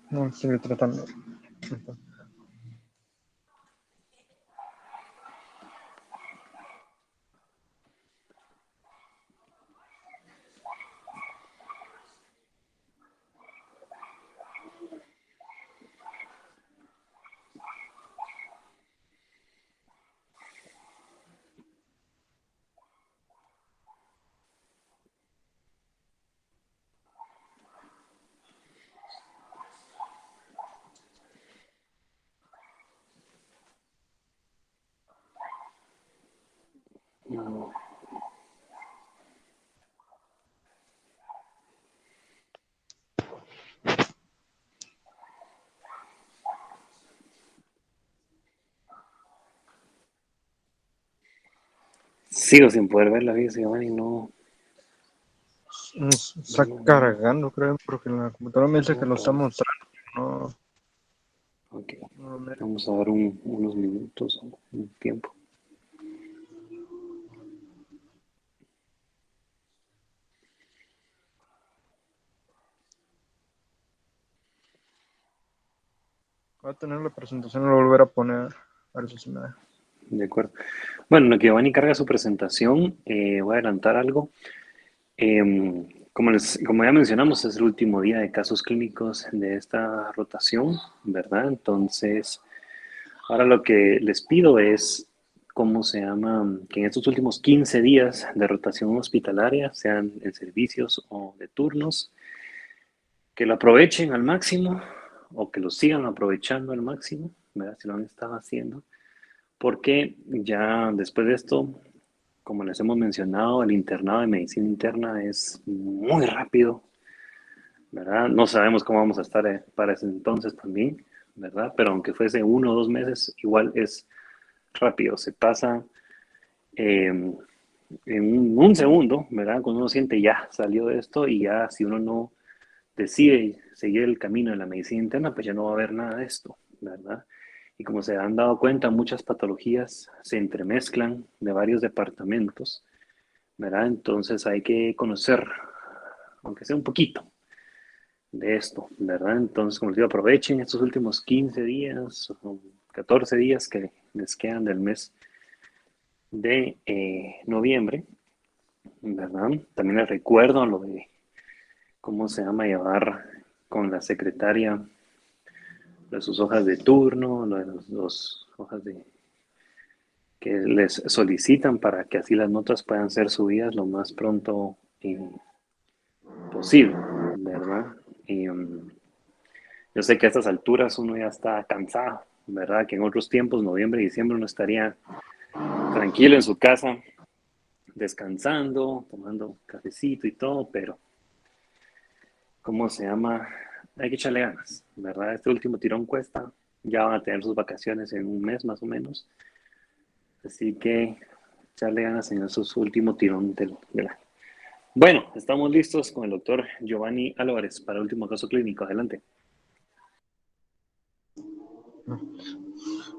No, estoy tratando. No. Sigo sin poder verla, fíjese, Giovanni, no. Está cargando, creo, porque la computadora me dice que lo está Otra vez. mostrando. No, Ok, no me... vamos a dar unos minutos, un tiempo. Voy a tener la presentación y lo voy a volver a poner. A ver si se me da. De acuerdo. Bueno, en lo que Giovanni carga su presentación, voy a adelantar algo. Como ya mencionamos, es el último día de casos clínicos de esta rotación, ¿verdad? Entonces, ahora lo que les pido es, ¿cómo se llama? Que en estos últimos 15 días de rotación hospitalaria, sean en servicios o de turnos, que lo aprovechen al máximo o que lo sigan aprovechando al máximo, ¿verdad? Si lo han estado haciendo, porque ya después de esto, como les hemos mencionado, el internado de medicina interna es muy rápido, ¿verdad? No sabemos cómo vamos a estar para ese entonces también, ¿verdad? Pero aunque fuese 1 o 2 meses, igual es rápido, se pasa eh, en un segundo, ¿verdad? Cuando uno siente ya salió de esto y ya si uno no decide seguir el camino de la medicina interna, pues ya no va a haber nada de esto, ¿verdad? Y como se han dado cuenta, muchas patologías se entremezclan de varios departamentos, ¿verdad? Entonces hay que conocer, aunque sea un poquito, de esto, ¿verdad? Entonces, como les digo, aprovechen estos últimos 15 días o 14 días que les quedan del mes de noviembre, ¿verdad? También les recuerdo lo de cómo se llama llevar con la secretaria de sus hojas de turno, los hojas de que les solicitan para que así las notas puedan ser subidas lo más pronto posible, ¿verdad? Y yo sé que a estas alturas uno ya está cansado, ¿verdad? Que en otros tiempos, noviembre y diciembre, uno estaría tranquilo en su casa, descansando, tomando cafecito y todo, pero ¿cómo se llama? Hay que echarle ganas, ¿verdad? Este último tirón cuesta, ya van a tener sus vacaciones en un mes más o menos, así que echarle ganas en esos últimos tirón del año. Bueno, estamos listos con el doctor Giovanni Álvarez para el último caso clínico. Adelante.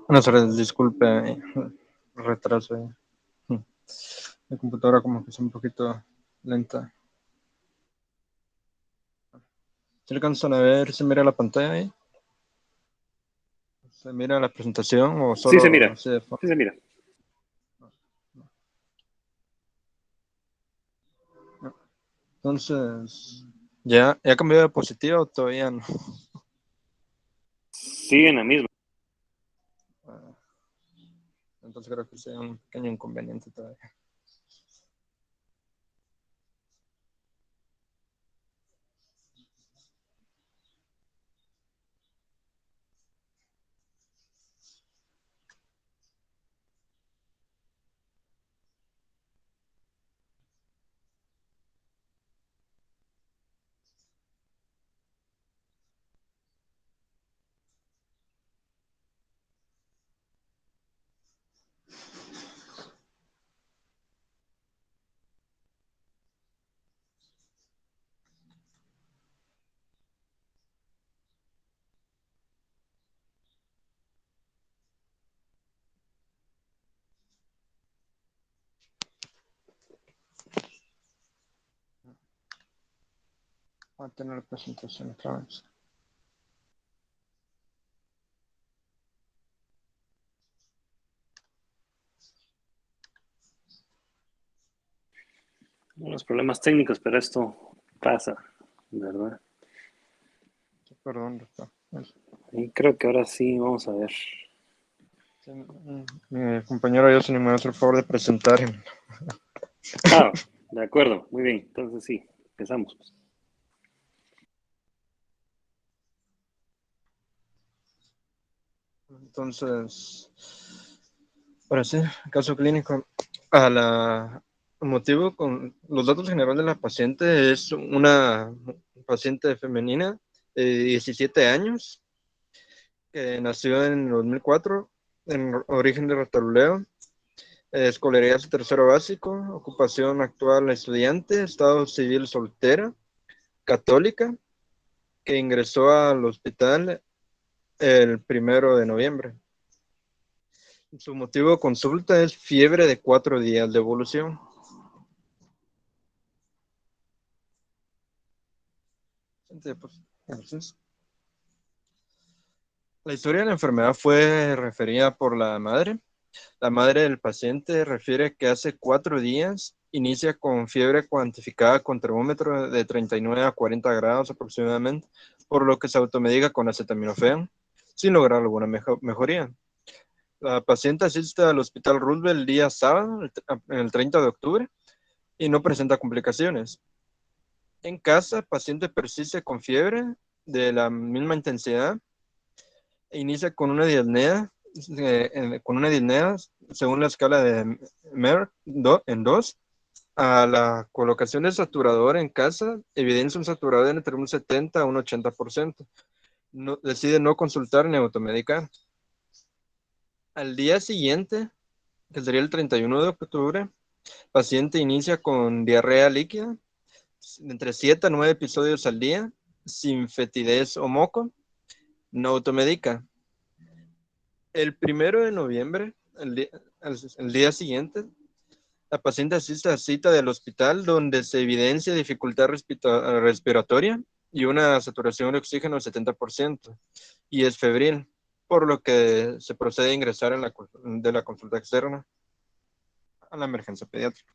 Buenas tardes, disculpe el retraso. La computadora como que es un poquito lenta. ¿Se alcanzan a ver? ¿Se mira la pantalla ahí? ¿Se mira la presentación o Sí se solo mira, así de fondo? sí se mira. Entonces, ¿ya cambió de diapositiva o todavía no? Sigue en la misma. Ah, entonces creo que sea un pequeño inconveniente todavía. Voy a tener la presentación otra vez. Unos problemas técnicos, pero esto pasa, ¿verdad? Perdón, doctor. Y creo que ahora sí, vamos a ver. Mi compañero Yosin me va a hacer el favor de presentar. Ah, de acuerdo, muy bien. Entonces sí, empezamos. Entonces, ahora sí, caso clínico. El motivo con los datos generales de la paciente es una paciente femenina de 17 años que nació en 2004 en origen de Retaluleo, escolaridad de tercero básico, ocupación actual estudiante, estado civil soltera, católica, que ingresó al hospital el 1 de noviembre. Su motivo de consulta es fiebre de 4 días de evolución. Entonces, la historia de la enfermedad fue referida por la madre. La madre del paciente refiere que hace 4 días inicia con fiebre cuantificada con termómetro de 39 a 40 grados aproximadamente, por lo que se automedica con acetaminofén sin lograr alguna mejoría. La paciente asiste al Hospital Roosevelt el día sábado, el 30 de octubre, y no presenta complicaciones. En casa, el paciente persiste con fiebre de la misma intensidad e inicia con una disnea, según la escala de Merck en 2. A la colocación del saturador en casa, evidencia un saturador entre un 70 a un 80%. No, decide no consultar ni automedicar. Al día siguiente, que sería el 31 de octubre, paciente inicia con diarrea líquida, entre 7 a 9 episodios al día, sin fetidez o moco, no automedica. El 1 de noviembre, el día siguiente, la paciente asiste a cita del hospital donde se evidencia dificultad respiratoria y una saturación de oxígeno del 70% y es febril, por lo que se procede a ingresar de la consulta externa a la emergencia pediátrica.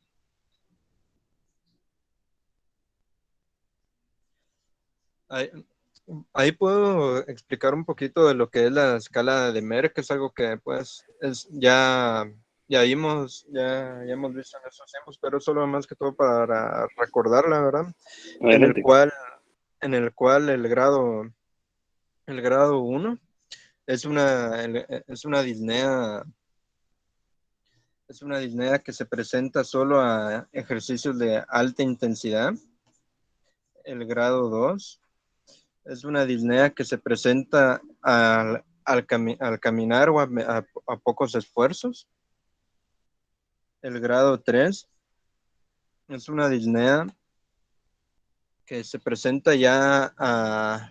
Ahí, ahí puedo explicar un poquito de lo que es la escala de Merck, que es algo que pues ya hemos visto en estos tiempos, pero solo más que todo para recordarla, ¿verdad? En el Adelante. cual, el grado 1 es una disnea que se presenta solo a ejercicios de alta intensidad. El grado 2 es una disnea que se presenta al caminar o a pocos esfuerzos. El grado 3 es una disnea que se presenta ya a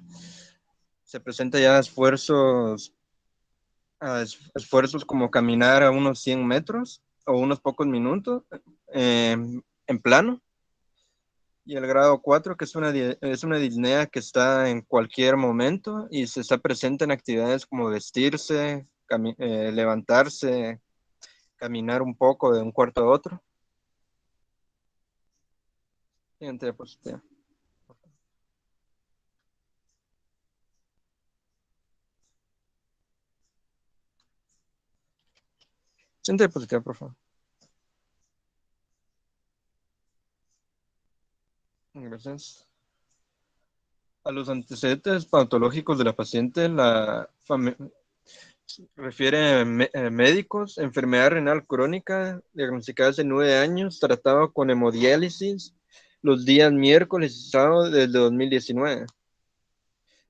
esfuerzos como caminar a unos 100 metros o unos pocos minutos en plano. Y el grado 4, que es una disnea que está en cualquier momento y se está presente en actividades como vestirse, levantarse, caminar un poco de un cuarto a otro. Siguiente diapositiva. Siguiente diapositiva, por favor. Gracias. A los antecedentes patológicos de la paciente, refiere médicos, enfermedad renal crónica, diagnosticada hace 9 años, tratado con hemodiálisis los días miércoles y sábado desde 2019.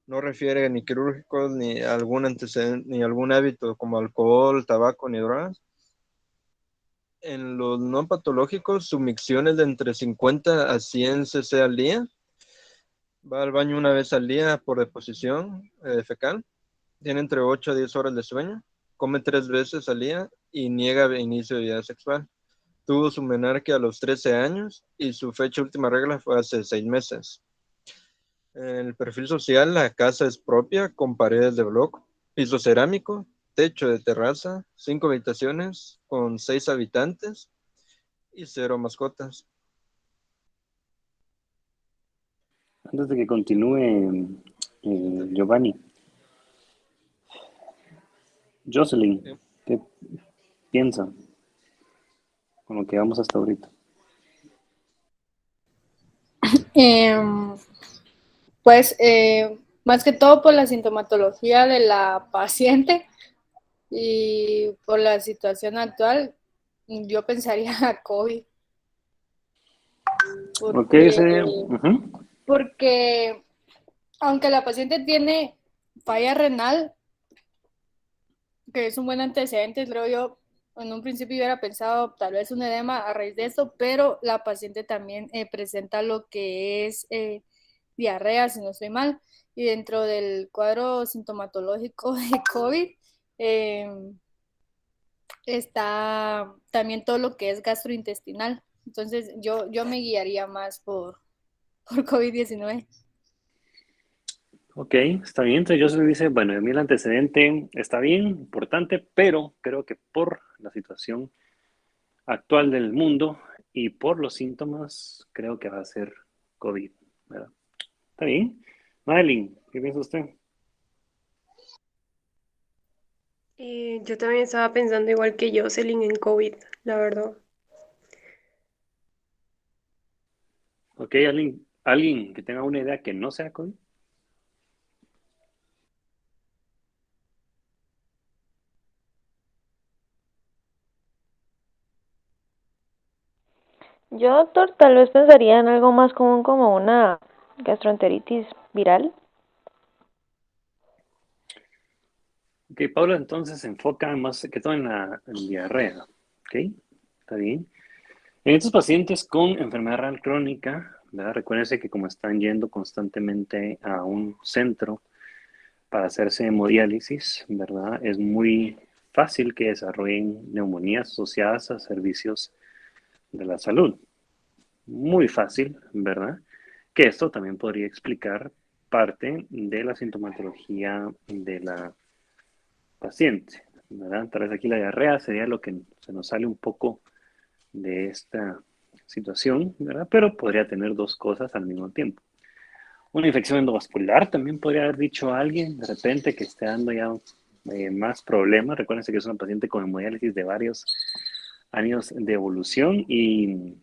No refiere ni quirúrgicos, ni algún antecedente, ni algún hábito como alcohol, tabaco, ni drogas. En los no patológicos, su micción es de entre 50 a 100 cc al día. Va al baño una vez al día por deposición fecal. Tiene entre 8 a 10 horas de sueño. Come 3 veces al día y niega inicio de vida sexual. Tuvo su menarquia a los 13 años y su fecha última regla fue hace 6 meses. En el perfil social, la casa es propia, con paredes de bloc, piso cerámico, techo de terraza, 5 habitaciones con 6 habitantes y 0 mascotas. Antes de que continúe, Giovanni, Jocelyn, Sí. ¿qué piensa con lo que vamos hasta ahorita? Em, pues más que todo por la sintomatología de la paciente y por la situación actual, yo pensaría a COVID, Ok, porque, ujú. porque aunque la paciente tiene falla renal, que es un buen antecedente, creo yo, en un principio hubiera pensado tal vez un edema a raíz de esto, pero la paciente también presenta lo que es diarrea, si no estoy mal, y dentro del cuadro sintomatológico de COVID eh, está también todo lo que es gastrointestinal. Entonces yo me guiaría más por COVID-19. Ok, está bien. Entonces yo se dice, bueno, a mí el antecedente está bien, importante, pero creo que por la situación actual del mundo y por los síntomas, creo que va a ser COVID, ¿verdad? Está bien. Madeline, ¿qué piensa usted? Yo también estaba pensando igual que Jocelyn en COVID, la verdad. Ok, alguien que tenga una idea que no sea COVID. Yo, doctor, tal vez pensaría en algo más común como una gastroenteritis viral. Ok, Paula entonces se enfoca más que todo en la diarrea. Ok, está bien. En estos pacientes con enfermedad renal crónica, ¿verdad? Recuérdense que como están yendo constantemente a un centro para hacerse hemodiálisis, ¿verdad? Es muy fácil que desarrollen neumonías asociadas a servicios de la salud. Muy fácil, ¿verdad? Que esto también podría explicar parte de la sintomatología de la paciente, ¿verdad? Tal vez aquí la diarrea sería lo que se nos sale un poco de esta situación, ¿verdad? Pero podría tener dos cosas al mismo tiempo. Una infección endovascular también podría haber dicho alguien de repente que esté dando ya más problemas. Recuérdense que es una paciente con hemodiálisis de varios años de evolución y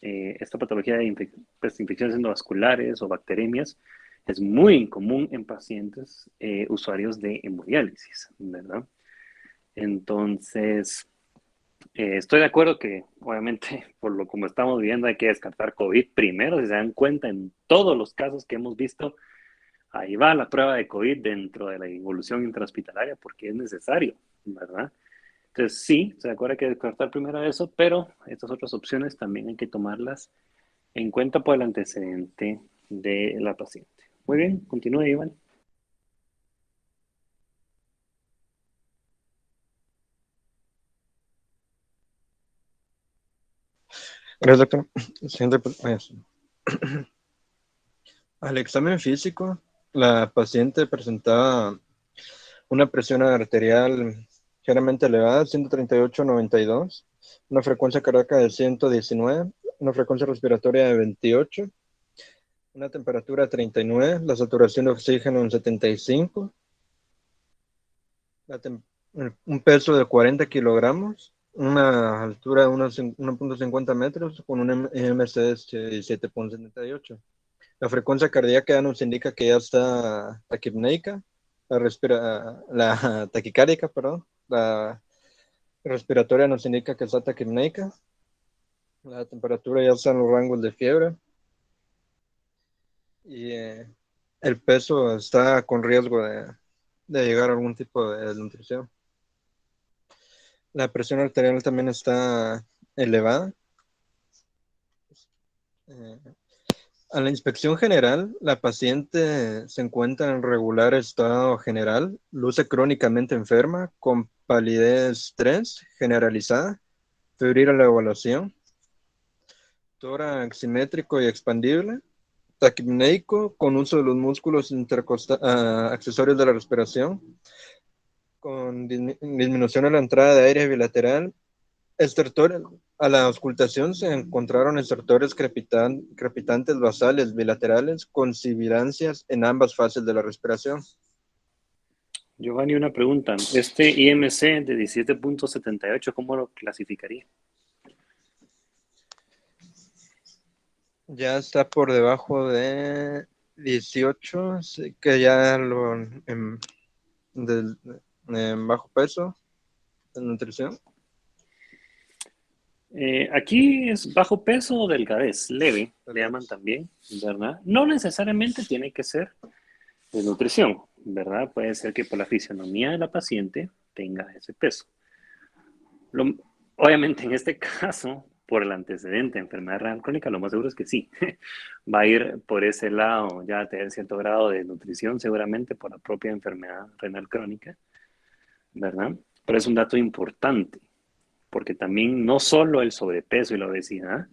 esta patología de pues, infecciones endovasculares o bacteremias es muy común en pacientes usuarios de hemodiálisis, ¿verdad? Entonces, estoy de acuerdo que, obviamente, por lo como estamos viendo, hay que descartar COVID primero. Si se dan cuenta, en todos los casos que hemos visto, ahí va la prueba de COVID dentro de la evolución intrahospitalaria porque es necesario, ¿verdad? Entonces, sí, se acuerda que descartar primero eso, pero estas otras opciones también hay que tomarlas en cuenta por el antecedente de la paciente. Muy bien, continúe, Iván. Gracias, doctor. Siguiente, pues, al examen físico, la paciente presentaba una presión arterial ligeramente elevada, 138/92, una frecuencia cardíaca de 119, una frecuencia respiratoria de 28, una temperatura de 39, la saturación de oxígeno en 75, la un peso de 40 kilogramos, una altura de unos 1.50 metros con un IMC de 17.78. La frecuencia cardíaca ya nos indica que ya está taquipneica, la taquicárdica, perdón. La respiratoria nos indica que está taquipneica. La temperatura ya está en los rangos de fiebre. Y el peso está con riesgo de llegar a algún tipo de desnutrición. La presión arterial también está elevada. Eh, A la inspección general, la paciente se encuentra en regular estado general, luce crónicamente enferma, con palidez 3 generalizada, febril a la evaluación, tórax simétrico y expandible, taquipneico con uso de los músculos accesorios de la respiración, con disminución de la entrada de aire bilateral. A la auscultación se encontraron estertores crepitantes basales bilaterales con sibilancias en ambas fases de la respiración. Giovanni, una pregunta. Este IMC de 17.78, ¿cómo lo clasificaría? Ya está por debajo de 18, que ya en bajo peso, en nutrición. Aquí es bajo peso o delgadez, leve, le llaman también, ¿verdad? No necesariamente tiene que ser de nutrición, ¿verdad? Puede ser que por la fisionomía de la paciente tenga ese peso. Obviamente en este caso, por el antecedente de enfermedad renal crónica, lo más seguro es que sí. Va a ir por ese lado, ya a tener cierto grado de nutrición, seguramente por la propia enfermedad renal crónica, ¿verdad? Pero es un dato importante, porque también no solo el sobrepeso y la obesidad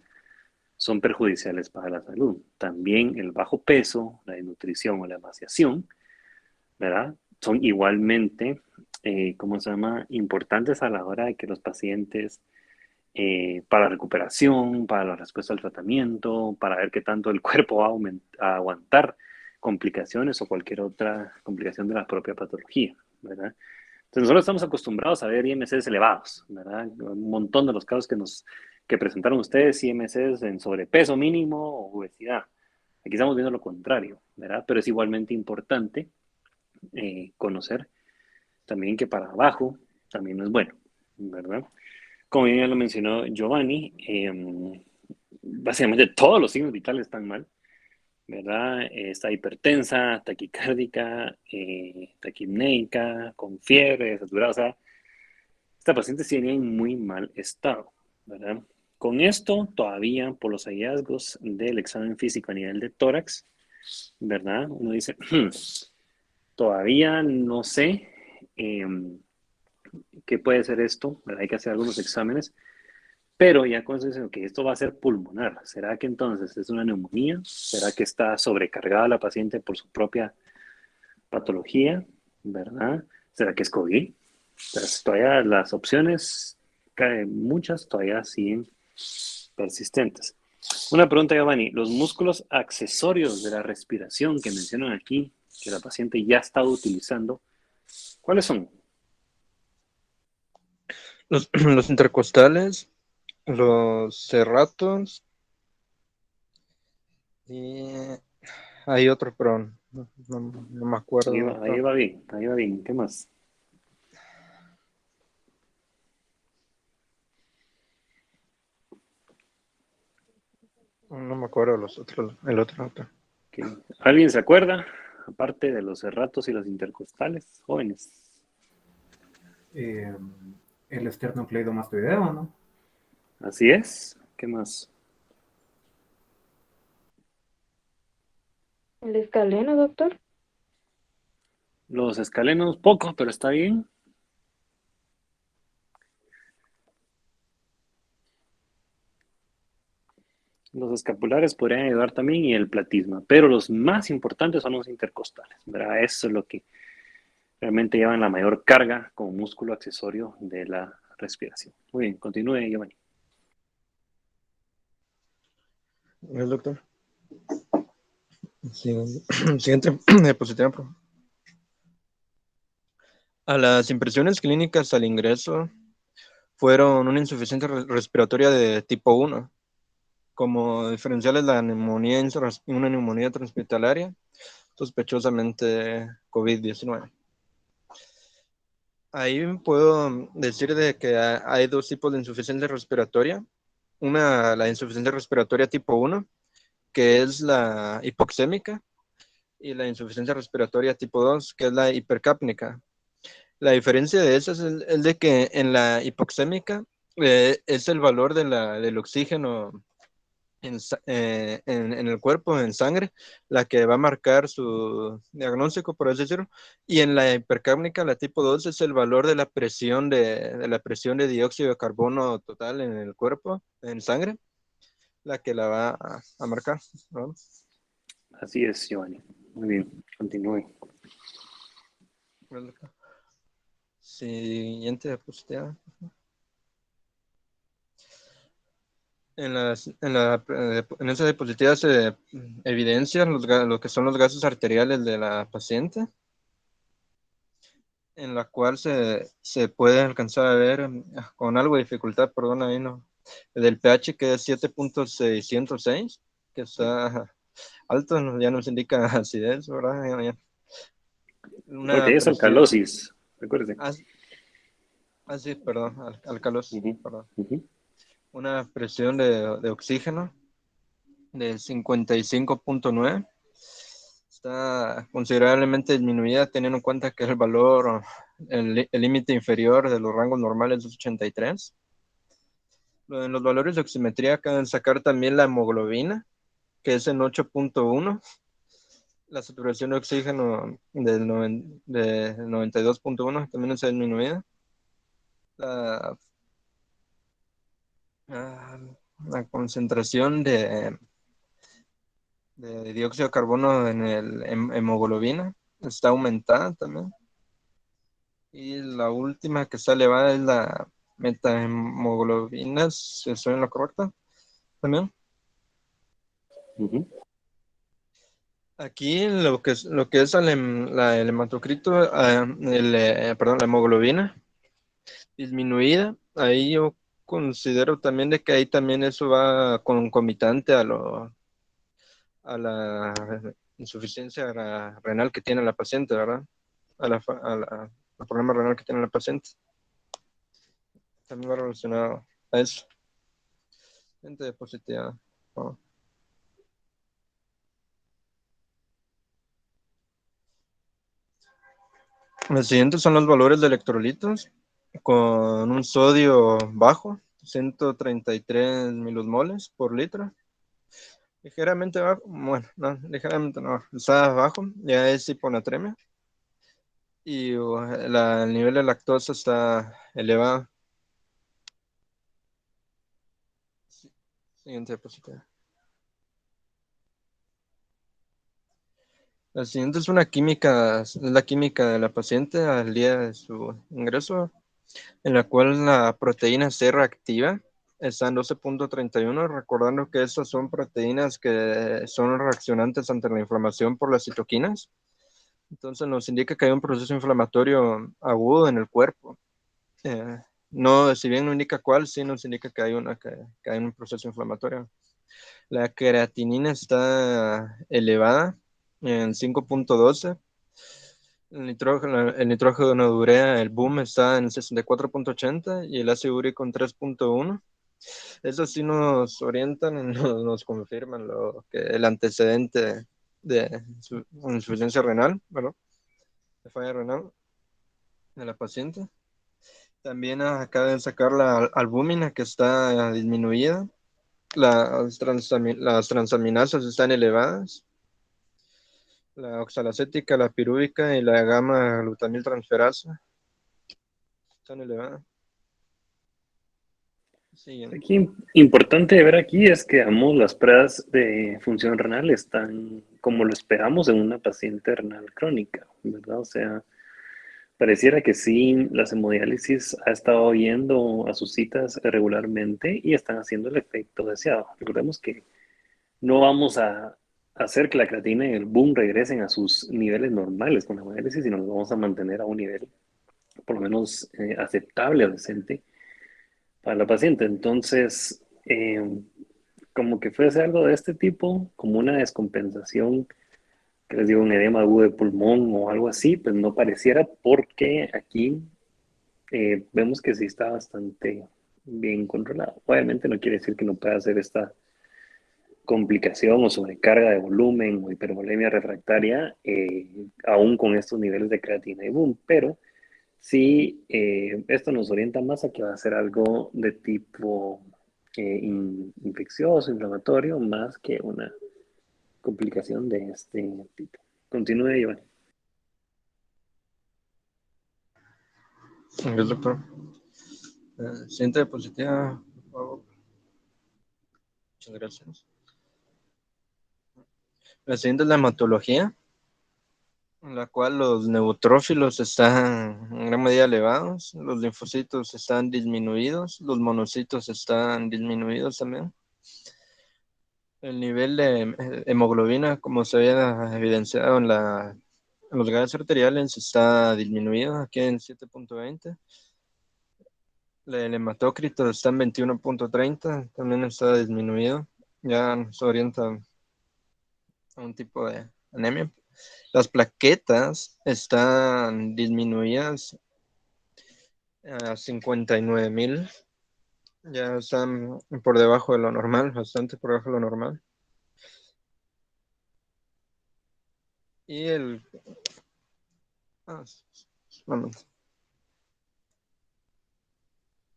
son perjudiciales para la salud, también el bajo peso, la desnutrición o la emaciación, ¿verdad? Son igualmente, ¿cómo se llama?, importantes a la hora de que los pacientes, para la recuperación, para la respuesta al tratamiento, para ver qué tanto el cuerpo va a aguantar complicaciones o cualquier otra complicación de la propia patología, ¿verdad? Entonces nosotros estamos acostumbrados a ver IMCs elevados, ¿verdad? Un montón de los casos que presentaron ustedes, IMCs en sobrepeso mínimo o obesidad. Aquí estamos viendo lo contrario, ¿verdad? Pero es igualmente importante conocer también que para abajo también no es bueno, ¿verdad? Como ya lo mencionó Giovanni, básicamente todos los signos vitales están mal, ¿verdad? Está hipertensa, taquicárdica, taquipneica, con fiebre, saturada, o sea, esta paciente sigue en muy mal estado, ¿verdad? Con esto, todavía por los hallazgos del examen físico a nivel de tórax, ¿verdad? Uno dice, todavía no sé qué puede ser esto, ¿verdad? Hay que hacer algunos exámenes, pero ya con eso dicen que esto va a ser pulmonar. ¿Será que entonces es una neumonía? ¿Será que está sobrecargada la paciente por su propia patología? ¿Verdad? ¿Será que es COVID? Entonces, todavía las opciones, muchas todavía siguen persistentes. Una pregunta, Giovanni. Los músculos accesorios de la respiración que mencionan aquí, que la paciente ya está utilizando, ¿cuáles son? Los intercostales, los serratos y hay otro, pero no me acuerdo. Ahí va bien, ahí va bien. ¿Qué más? No me acuerdo los otros, el otro. Okay. ¿Alguien se acuerda? Aparte de los serratos y los intercostales, jóvenes. El esternocleidomastoideo, ¿no? Así es. ¿Qué más? ¿El escaleno, doctor? Los escalenos, poco, pero está bien. Los escapulares podrían ayudar también y el platisma, pero los más importantes son los intercostales, ¿verdad? Eso es lo que realmente llevan la mayor carga como músculo accesorio de la respiración. Muy bien, continúe, Giovanni. El doctor. Siguiente diapositiva, por favor. A las impresiones clínicas al ingreso fueron una insuficiencia respiratoria de tipo 1, como diferenciales la neumonía, una neumonía transhospitalaria, sospechosamente COVID-19. Ahí puedo decir de que hay dos tipos de insuficiencia respiratoria. Una, la insuficiencia respiratoria tipo 1, que es la hipoxémica, y la insuficiencia respiratoria tipo 2, que es la hipercápnica. La diferencia de esas es el de que en la hipoxémica es el valor del oxígeno en el cuerpo, en sangre, la que va a marcar su diagnóstico, por así decirlo. Y en la hipercápnica, la tipo 2, es el valor de la presión la presión de dióxido de carbono total en el cuerpo, en sangre, la que la va a marcar, ¿no? Así es, Giovanni. Muy bien, continúe. Siguiente diapositiva. En esa diapositiva se evidencian lo que son los gases arteriales de la paciente, en la cual se puede alcanzar a ver con algo de dificultad, perdón, ahí no, del pH que es 7.606, que está alto, ya nos indica acidez, ¿verdad? Una Porque es presión, alcalosis, recuerde. sí, perdón, alcalos, Ujú, perdón. ujú. Una presión de oxígeno de 55.9. Está considerablemente disminuida teniendo en cuenta que el valor, el límite inferior de los rangos normales es 83. En los valores de oximetría acaban de sacar también la hemoglobina, que es en 8.1. La saturación de oxígeno de 92.1 también está disminuida. La, la concentración de dióxido de carbono en el hemoglobina está aumentada también. Y la última que está elevada es la metahemoglobina, si estoy en lo correcto también. Ujú. Aquí lo que es el hematocrito, perdón, la hemoglobina disminuida, ahí yo considero también de que ahí también eso va concomitante a la insuficiencia renal que tiene la paciente, ¿verdad? Al problema renal que tiene la paciente. También va relacionado a eso. Gente diapositiva. Oh. Los siguientes son los valores de electrolitos con un sodio bajo, 133 milimoles por litro. Ligeramente bajo, bueno, no, ligeramente no, está bajo, ya es hiponatremia. Y el nivel de lactosa está elevado. Siguiente diapositiva. La siguiente es la química de la paciente al día de su ingreso, en la cual la proteína C reactiva está en 12.31, recordando que esas son proteínas que son reaccionantes ante la inflamación por las citoquinas. Entonces nos indica que hay un proceso inflamatorio agudo en el cuerpo. No, si bien no indica cuál, sí nos indica que hay un proceso inflamatorio. La creatinina está elevada en 5.12. El nitrógeno de urea, el boom, está en 64.80 y el ácido úrico en 3.1. Eso sí nos orientan y nos confirman el antecedente de insuficiencia renal, ¿verdad? De falla renal de la paciente. También acaba de sacar la albúmina, que está disminuida. Las transaminasas están elevadas. La oxalacética, la pirúvica y la gamma glutamiltransferasa están elevadas. Siguiente. Aquí, importante de ver aquí es que ambos las pruebas de función renal están como lo esperamos en una paciente renal crónica, ¿verdad? O sea, pareciera que sí, las hemodiálisis ha estado yendo a sus citas regularmente y están haciendo el efecto deseado. Recordemos que no vamos a hacer que la creatina y el boom regresen a sus niveles normales con la hemodiálisis, sino los vamos a mantener a un nivel por lo menos aceptable o decente para la paciente. Entonces, como que fuese algo de este tipo, como una descompensación, que les digo, un edema agudo de pulmón o algo así, pues no pareciera, porque aquí vemos que sí está bastante bien controlado. Obviamente no quiere decir que no pueda hacer esta complicación o sobrecarga de volumen o hipervolemia refractaria, aún con estos niveles de creatina y boom, pero sí, esto nos orienta más a que va a ser algo de tipo infeccioso, inflamatorio, más que una complicación de este tipo. Continúe, Iván. Gracias, doctor. Siguiente diapositiva, por favor. Muchas gracias. La siguiente es la hematología, en la cual los neutrófilos están en gran medida elevados, los linfocitos están disminuidos, los monocitos están disminuidos también. El nivel de hemoglobina, como se había evidenciado en los gases arteriales, está disminuido aquí en 7.20. El hematócrito está en 21.30, también está disminuido. Ya nos orienta a un tipo de anemia. Las plaquetas están disminuidas a 59,000. Ya están por debajo de lo normal, bastante por debajo de lo normal. Y vamos.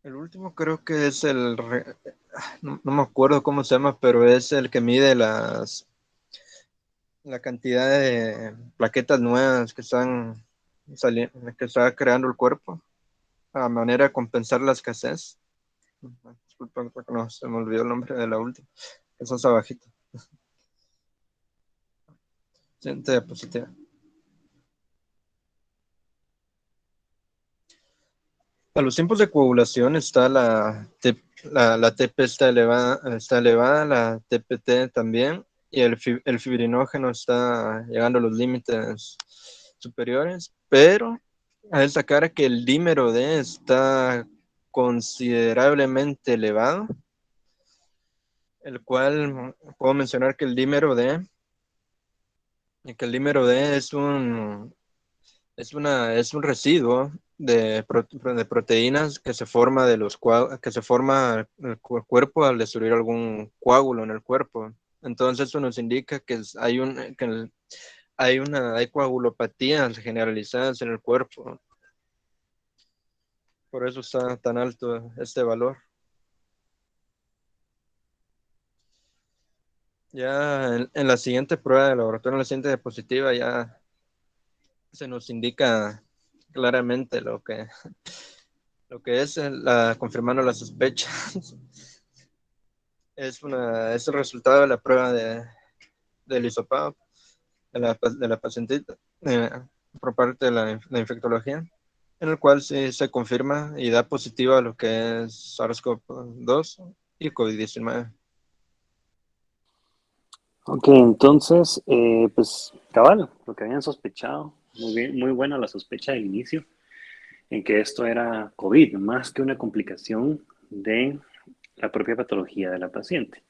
El último creo que es no me acuerdo cómo se llama, pero es el que mide la cantidad de plaquetas nuevas que están saliendo, que está creando el cuerpo, a manera de compensar la escasez. Disculpa, no, se me olvidó el nombre de la última. Esa es abajito. Siguiente diapositiva. A los tiempos de coagulación está la TP está elevada, la TPT también, y el fibrinógeno está llegando a los límites superiores, pero a destacar que el dímero D está considerablemente elevado, el cual puedo mencionar que el dímero D es un residuo de proteínas que se forma que se forma el cuerpo al destruir algún coágulo en el cuerpo. Entonces eso nos indica que hay coagulopatías generalizadas en el cuerpo. Por eso está tan alto este valor. Ya en la siguiente prueba de laboratorio, en la siguiente diapositiva, ya se nos indica claramente lo que es confirmando la sospecha. Es el resultado de la prueba del hisopado de la pacientita por parte de la infectología, en el cual se confirma y da positivo a lo que es SARS-CoV-2 y COVID-19. Ok, entonces, pues cabal, lo que habían sospechado, muy bien, muy buena la sospecha del inicio, en que esto era COVID, más que una complicación de la propia patología de la paciente.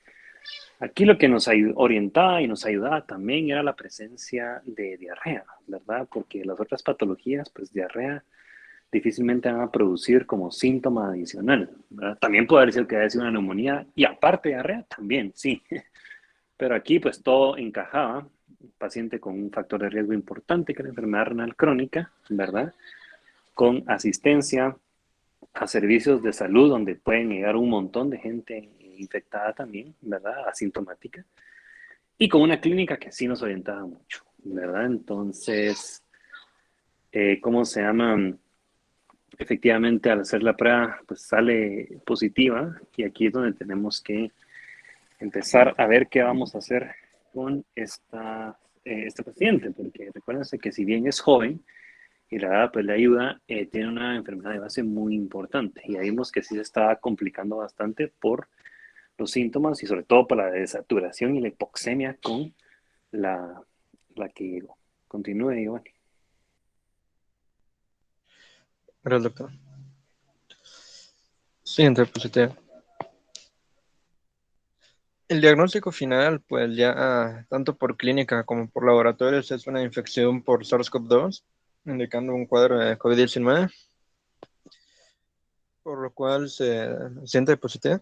Aquí lo que nos orientaba y nos ayudaba también era la presencia de diarrea, ¿verdad? Porque las otras patologías, pues diarrea difícilmente van a producir como síntoma adicional, ¿verdad? También puede haber sido que haya sido una neumonía y aparte de diarrea, también, sí. Pero aquí pues todo encajaba, un paciente con un factor de riesgo importante que es la enfermedad renal crónica, ¿verdad? Con asistencia a servicios de salud donde pueden llegar un montón de gente infectada también, ¿verdad? Asintomática. Y con una clínica que sí nos orientaba mucho, ¿verdad? Entonces, ¿cómo se llama? Efectivamente, al hacer la prueba, pues sale positiva y aquí es donde tenemos que empezar a ver qué vamos a hacer con este paciente, porque recuérdense que si bien es joven y la edad pues le ayuda, tiene una enfermedad de base muy importante y ahí vimos que sí se estaba complicando bastante por los síntomas y sobre todo por la desaturación y la hipoxemia con la, la que llegó. Continúe, Giovanni. Gracias, doctor. Siguiente diapositiva. El diagnóstico final, pues ya tanto por clínica como por laboratorios, es una infección por SARS-CoV-2, indicando un cuadro de COVID-19, por lo cual se siente positiva,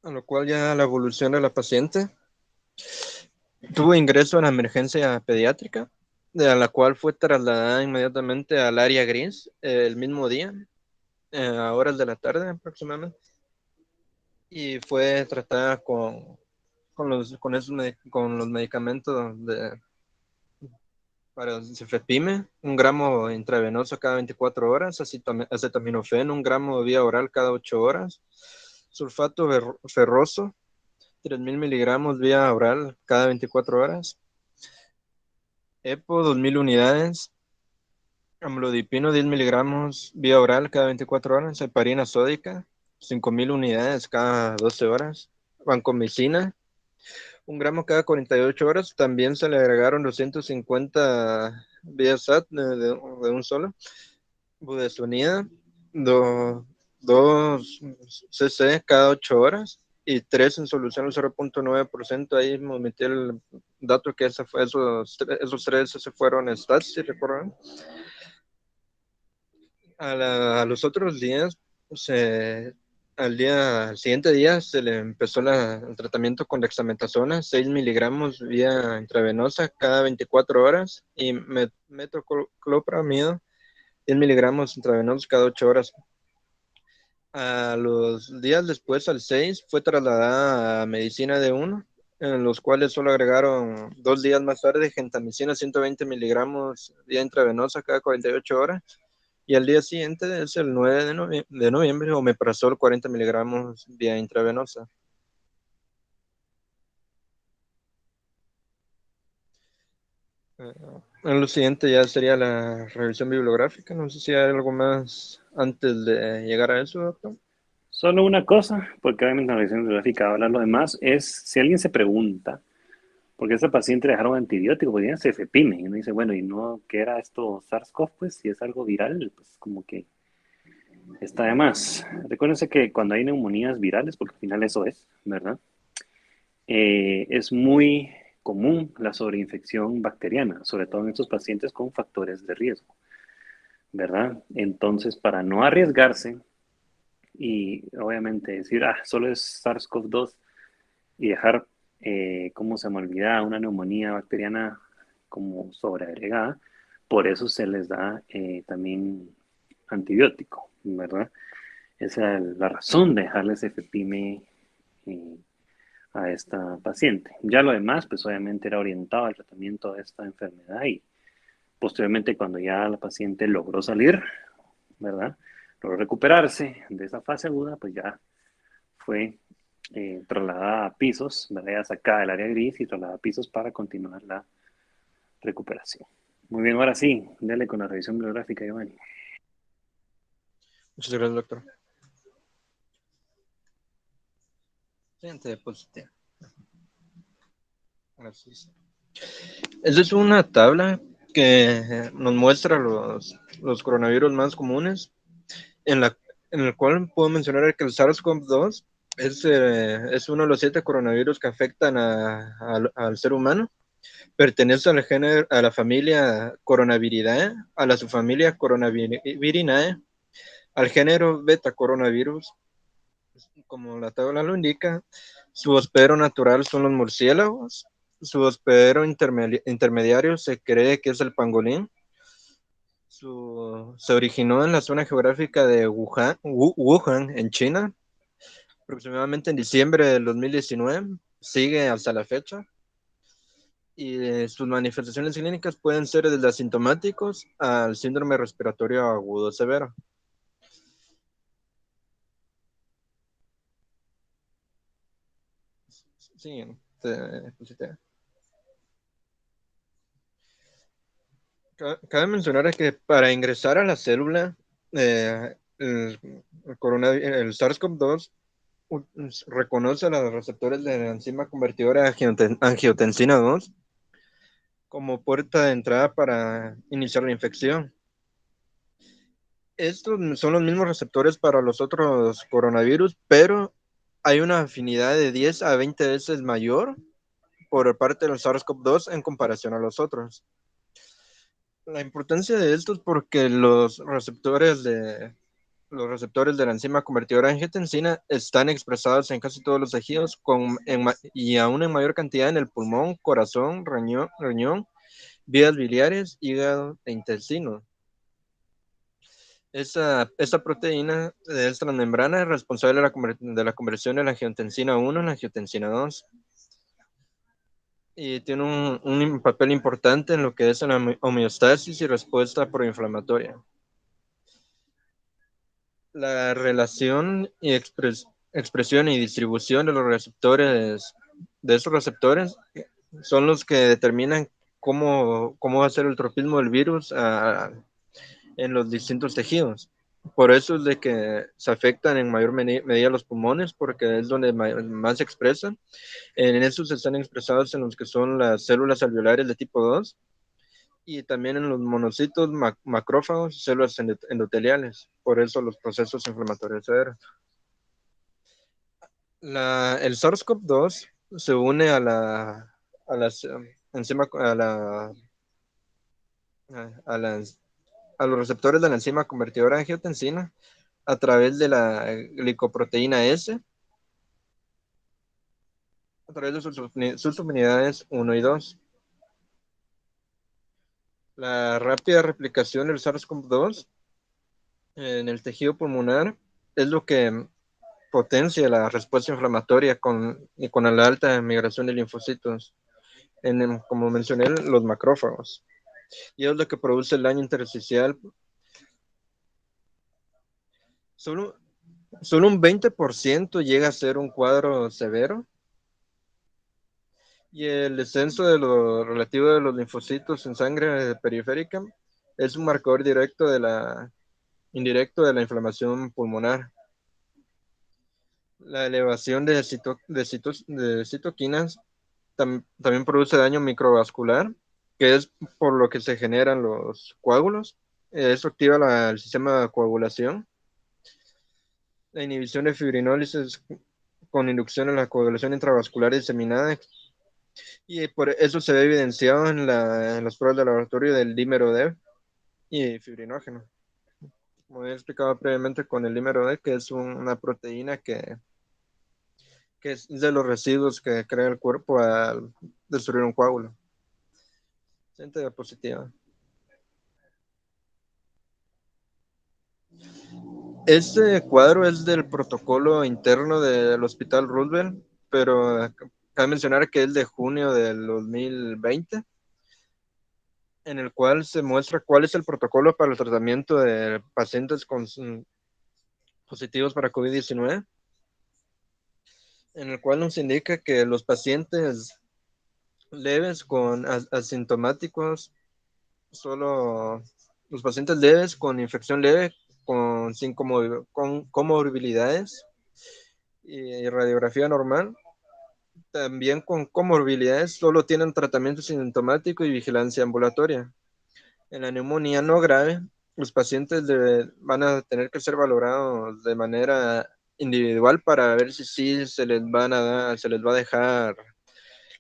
a lo cual ya la evolución de la paciente tuvo ingreso en la emergencia pediátrica, de la cual fue trasladada inmediatamente al área gris el mismo día, a horas de la tarde aproximadamente, y fue tratada con los medicamentos para cefepime, 1 gramo intravenoso cada 24 horas, acetaminofén, 1 gramo vía oral cada 8 horas, sulfato ferroso, 3.000 miligramos vía oral cada 24 horas. EPO, 2.000 unidades. Amlodipino, 10 miligramos vía oral cada 24 horas. Heparina sódica, 5.000 unidades cada 12 horas. Vancomicina, 1 gramo cada 48 horas. También se le agregaron 250 vía SAT de un solo. Budesonida, 2 cc cada 8 horas. Y 3 en solución al 0.9%. Ahí me omití el dato que esos 3 se fueron stats, si recuerdan. A los otros días, al siguiente día se le empezó el tratamiento con dexametasona, 6 miligramos vía intravenosa cada 24 horas y metoclopramida, 10 miligramos intravenosos cada 8 horas. A los días después, al 6, fue trasladada a medicina de 1, en los cuales solo agregaron 2 días más tarde gentamicina, 120 miligramos vía intravenosa cada 48 horas. Y al día siguiente es el 9 de noviembre, omeprazol 40 miligramos vía intravenosa. En lo siguiente ya sería la revisión bibliográfica. No sé si hay algo más antes de llegar a eso, doctor. Solo una cosa, porque obviamente en la revisión bibliográfica hablar lo demás, es si alguien se pregunta, ¿por qué a ese paciente le dejaron antibiótico? Porque tiene cefepime. Y uno dice, bueno, ¿y no qué era esto SARS-CoV? Pues si es algo viral, pues como que está de más. Recuérdense que cuando hay neumonías virales, porque al final eso es, ¿verdad? Es muy común la sobreinfección bacteriana, sobre todo en estos pacientes con factores de riesgo, ¿verdad? Entonces, para no arriesgarse y obviamente decir, solo es SARS-CoV-2 y dejar, ¿cómo se me olvida? Una neumonía bacteriana como sobreagregada, por eso se les da también antibiótico, ¿verdad? Esa es la razón de dejarles FPIME a esta paciente. Ya lo demás, pues obviamente era orientado al tratamiento de esta enfermedad y posteriormente cuando ya la paciente logró salir, ¿verdad? Logró recuperarse de esa fase aguda, pues ya fue trasladada a pisos, ¿verdad? Ya sacada del área gris y trasladada a pisos para continuar la recuperación. Muy bien, ahora sí, dale con la revisión bibliográfica, Giovanni. Muchas gracias, doctor. Siguiente diapositiva. Gracias. Esa es una tabla que nos muestra los coronavirus más comunes, en el cual puedo mencionar que el SARS-CoV-2 es uno de los 7 coronavirus que afectan al ser humano. Pertenece a la familia Coronaviridae, a la subfamilia Coronavirinae, al género Beta coronavirus. Como la tabla lo indica, su hospedero natural son los murciélagos. Su hospedero intermediario se cree que es el pangolín. Se originó en la zona geográfica de Wuhan, en China, aproximadamente en diciembre del 2019. Sigue hasta la fecha. Y sus manifestaciones clínicas pueden ser desde asintomáticos al síndrome respiratorio agudo severo. Siguiente. Cabe mencionar que para ingresar a la célula, el SARS-CoV-2 reconoce los receptores de la enzima convertidora angiotensina 2 como puerta de entrada para iniciar la infección. Estos son los mismos receptores para los otros coronavirus, pero hay una afinidad de 10 a 20 veces mayor por parte del SARS-CoV-2 en comparación a los otros. La importancia de esto es porque los receptores de la enzima convertidora de angiotensina están expresados en casi todos los tejidos y aún en mayor cantidad en el pulmón, corazón, riñón, vías biliares, hígado e intestino. Esta proteína de esta membrana es responsable de la conversión de la angiotensina 1 en la angiotensina 2. Y tiene un papel importante en lo que es la homeostasis y respuesta proinflamatoria. La relación y expresión y distribución de los receptores, de esos receptores, son los que determinan cómo va a ser el tropismo del virus en los distintos tejidos. Por eso es de que se afectan en mayor medida los pulmones, porque es donde más se expresan. En esos están expresados en los que son las células alveolares de tipo 2 y también en los monocitos, macrófagos, células endoteliales. Por eso los procesos inflamatorios severos. El SARS-CoV-2 se une a las enzima, a los receptores de la enzima convertidora de angiotensina a través de la glicoproteína S, a través de sus subunidades 1 y 2. La rápida replicación del SARS-CoV-2 en el tejido pulmonar es lo que potencia la respuesta inflamatoria con la alta migración de linfocitos, como mencioné, los macrófagos. Y es lo que produce el daño intersticial. Solo un 20% llega a ser un cuadro severo. Y el descenso de lo relativo de los linfocitos en sangre periférica es un marcador indirecto de la inflamación pulmonar. La elevación de citoquinas también produce daño microvascular, que es por lo que se generan los coágulos. Eso activa el sistema de coagulación. La inhibición de fibrinólisis con inducción a la coagulación intravascular diseminada, y por eso se ve evidenciado en las pruebas de laboratorio del dímero D y fibrinógeno. Como he explicado previamente con el dímero D, que es una proteína que es de los residuos que crea el cuerpo al destruir un coágulo. Siguiente diapositiva. Este cuadro es del protocolo interno del Hospital Roosevelt, pero cabe mencionar que es de junio del 2020, en el cual se muestra cuál es el protocolo para el tratamiento de pacientes positivos para COVID-19, en el cual nos indica que los pacientes leves con asintomáticos, solo los pacientes leves con infección leve, sin comorbilidades y radiografía normal, también con comorbilidades, solo tienen tratamiento sintomático y vigilancia ambulatoria. En la neumonía no grave, los pacientes van a tener que ser valorados de manera individual para ver si sí se les va a dejar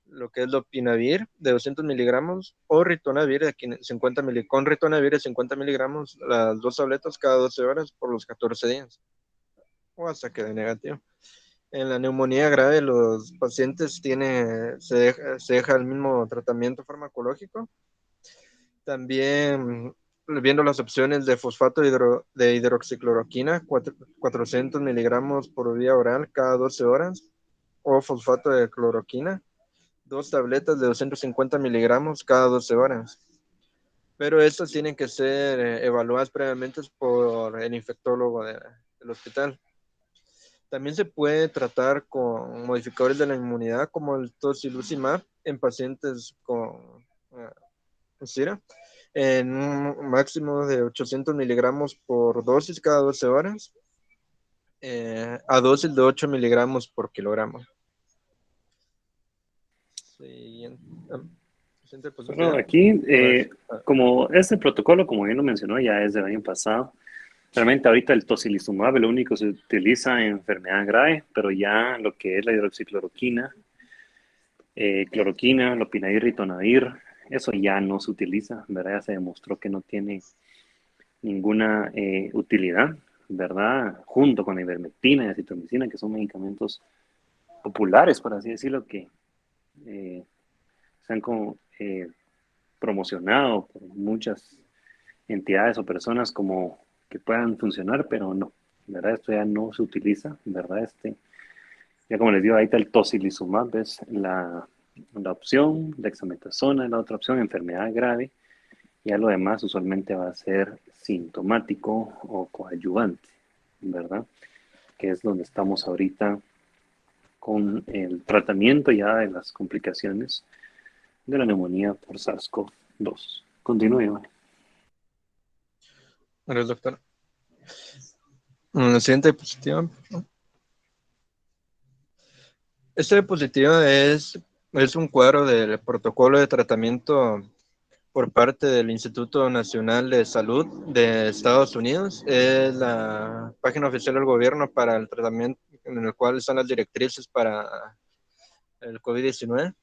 lo que es lopinavir de 200 miligramos o ritonavir de 50 con ritonavir de 50 miligramos, las 2 tabletas cada 12 horas por los 14 días o hasta que dé negativo. En la neumonía grave, los pacientes se deja el mismo tratamiento farmacológico. También viendo las opciones de fosfato de hidroxicloroquina, 400 miligramos por vía oral cada 12 horas, o fosfato de cloroquina, 2 tabletas de 250 miligramos cada 12 horas. Pero estas tienen que ser evaluadas previamente por el infectólogo del hospital. También se puede tratar con modificadores de la inmunidad como el tocilizumab en pacientes con SIRA, en un máximo de 800 miligramos por dosis cada 12 horas, a dosis de 8 miligramos por kilogramo. Bueno, aquí, como este protocolo, como bien lo mencionó, ya es del año pasado. Realmente ahorita el tocilizumab lo único que se utiliza en enfermedad grave, pero ya lo que es la hidroxicloroquina, cloroquina, lopinavir, ritonavir, eso ya no se utiliza, ¿verdad? Ya se demostró que no tiene ninguna utilidad, ¿verdad? Junto con la ivermectina y acitromicina, que son medicamentos populares, por así decirlo, que se han promocionado por muchas entidades o personas como que puedan funcionar, pero no, ¿verdad? Esto ya no se utiliza, ¿verdad? Ya como les digo, ahí está el tocilizumab, es la opción, dexametasona es la otra opción, enfermedad grave, ya lo demás usualmente va a ser sintomático o coadyuvante, ¿verdad? que es donde estamos ahorita con el tratamiento ya de las complicaciones de la neumonía por SARS-CoV-2. Continúe, Iván. Gracias, doctor. La siguiente diapositiva. Esta diapositiva es un cuadro del protocolo de tratamiento por parte del Instituto Nacional de Salud de Estados Unidos. Es la página oficial del gobierno para el tratamiento, en el cual están las directrices para el COVID-19,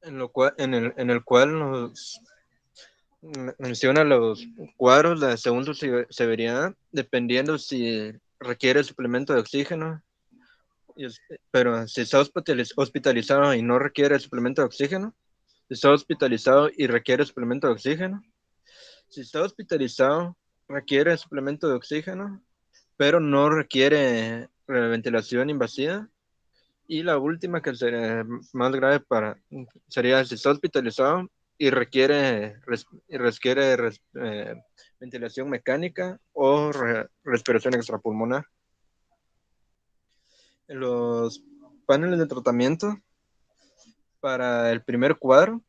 en el cual nos menciona los cuadros según su severidad, dependiendo si requiere suplemento de oxígeno. Pero si está hospitalizado y no requiere suplemento de oxígeno, si está hospitalizado y requiere suplemento de oxígeno, si está hospitalizado, requiere suplemento de oxígeno, pero no requiere ventilación invasiva. Y la última, que sería más grave, sería si está hospitalizado y requiere ventilación mecánica o respiración extrapulmonar. Los paneles de tratamiento para el primer cuadro,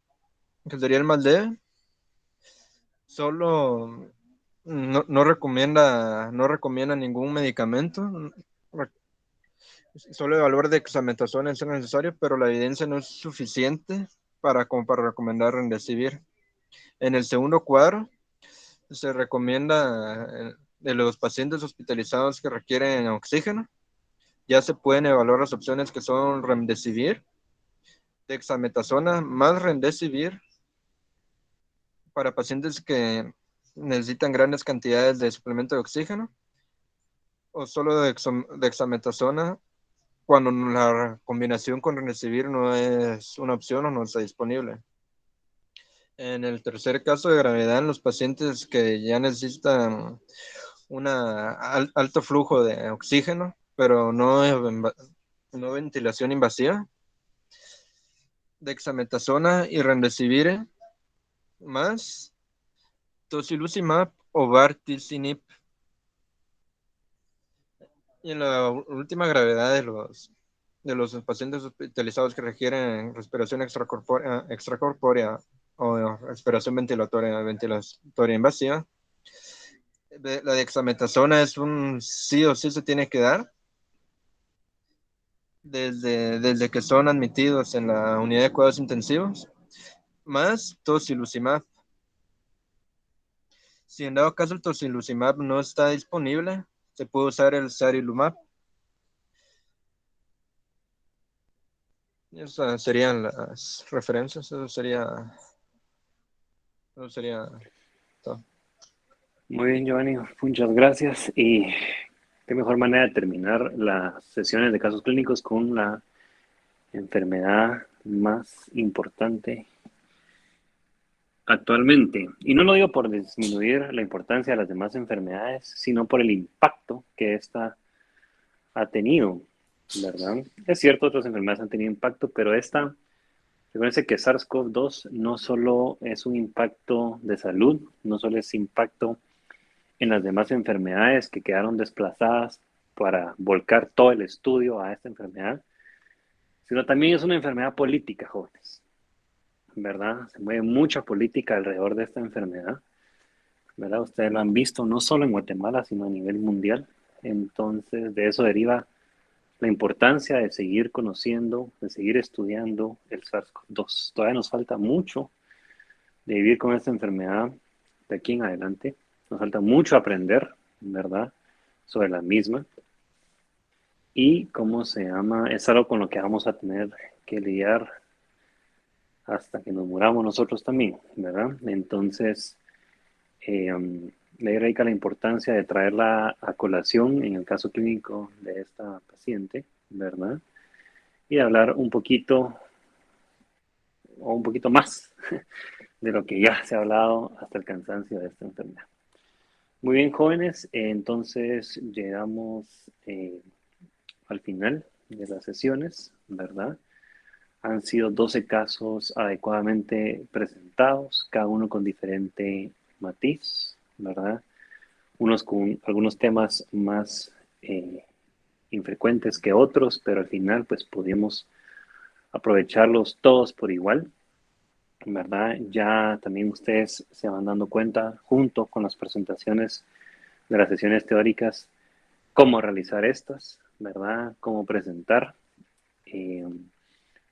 que sería el más leve, solo no recomienda ningún medicamento. Solo el valor de dexametasona es necesario, pero la evidencia no es suficiente para recomendar remdesivir. En el segundo cuadro se recomienda de los pacientes hospitalizados que requieren oxígeno. Ya se pueden evaluar las opciones que son remdesivir, dexametasona más remdesivir para pacientes que necesitan grandes cantidades de suplemento de oxígeno, o solo dexametasona cuando la combinación con remdesivir no es una opción o no está disponible. En el tercer caso de gravedad, en los pacientes que ya necesitan un alto flujo de oxígeno, pero no ventilación invasiva, dexametasona y remdesivir más tocilizumab o baricitinib. Y en la última gravedad de los pacientes hospitalizados que requieren respiración extracorpórea o respiración ventilatoria invasiva, la dexametasona es un sí o sí se tiene que dar desde que son admitidos en la unidad de cuidados intensivos, más tocilizumab. Si en dado caso el tocilizumab no está disponible, se puede usar el sarilumab. Esas serían las referencias. Eso sería todo. Muy bien, Giovanni, muchas gracias. Y qué mejor manera de terminar las sesiones de casos clínicos con la enfermedad más importante actualmente. Y no lo digo por disminuir la importancia de las demás enfermedades, sino por el impacto que esta ha tenido, ¿verdad? Es cierto, otras enfermedades han tenido impacto, pero esta, recuerden que SARS-CoV-2 no solo es un impacto de salud, no solo es impacto en las demás enfermedades que quedaron desplazadas para volcar todo el estudio a esta enfermedad, sino también es una enfermedad política, jóvenes, ¿verdad? Se mueve mucha política alrededor de esta enfermedad, ¿verdad? Ustedes lo han visto no solo en Guatemala, sino a nivel mundial. Entonces, de eso deriva la importancia de seguir conociendo, de seguir estudiando el SARS-CoV-2. Todavía nos falta mucho de vivir con esta enfermedad de aquí en adelante. Nos falta mucho aprender, ¿verdad?, sobre la misma. Y cómo se llama, es algo con lo que vamos a tener que lidiar hasta que nos muramos nosotros también, ¿verdad? Entonces, le radica la importancia de traerla a colación en el caso clínico de esta paciente, ¿verdad? Y de hablar un poquito o un poquito más de lo que ya se ha hablado hasta el cansancio de esta enfermedad. Muy bien, jóvenes, entonces llegamos al final de las sesiones, ¿verdad? Han sido 12 casos adecuadamente presentados, cada uno con diferente matiz, ¿verdad? Unos algunos con algunos temas más infrecuentes que otros, pero al final pues pudimos aprovecharlos todos por igual, ¿verdad? Ya también ustedes se van dando cuenta, junto con las presentaciones de las sesiones teóricas, cómo realizar estas, ¿verdad? Cómo presentar, eh,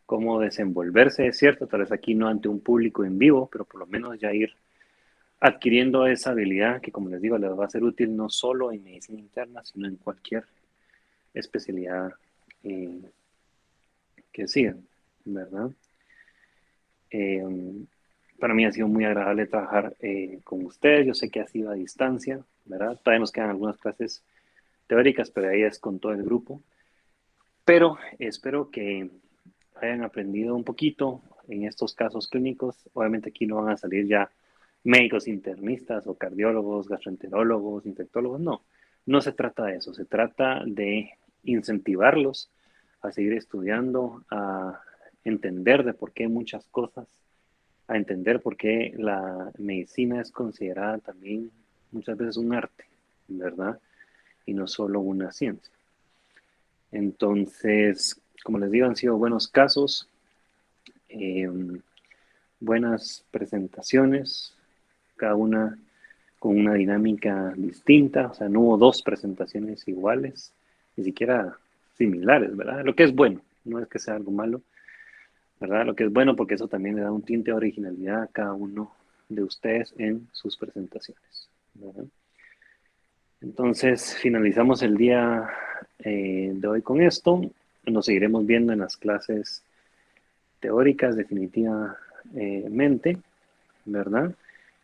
cómo desenvolverse, es cierto, tal vez aquí no ante un público en vivo, pero por lo menos ya ir adquiriendo esa habilidad que, como les digo, les va a ser útil no solo en medicina interna, sino en cualquier especialidad eh, que sigan, ¿verdad? Eh, para mí ha sido muy agradable trabajar con ustedes. Yo sé que ha sido a distancia, ¿verdad? Todavía nos quedan algunas clases teóricas, pero ahí es con todo el grupo. Pero espero que hayan aprendido un poquito en estos casos clínicos. Obviamente aquí no van a salir ya médicos internistas o cardiólogos, gastroenterólogos, infectólogos. No, no se trata de eso. Se trata de incentivarlos a seguir estudiando, a entender de por qué muchas cosas, a entender por qué la medicina es considerada también muchas veces un arte, ¿verdad? Y no solo una ciencia. Entonces, como les digo, han sido buenos casos, eh, buenas presentaciones, cada una con una dinámica distinta, o sea, no hubo dos presentaciones iguales, ni siquiera similares, ¿verdad? Lo que es bueno, no es que sea algo malo, ¿verdad? Lo que es bueno porque eso también le da un tinte de originalidad a cada uno de ustedes en sus presentaciones, ¿verdad? Entonces, finalizamos el día de hoy con esto. Nos seguiremos viendo en las clases teóricas definitivamente, ¿verdad?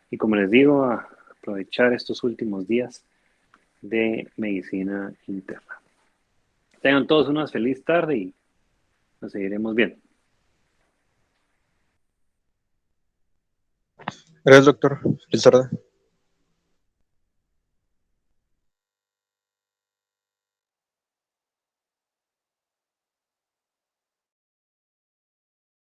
Y como les digo, a aprovechar estos últimos días de medicina interna. Tengan todos una feliz tarde y nos seguiremos viendo. Gracias, doctor. Feliz tarde.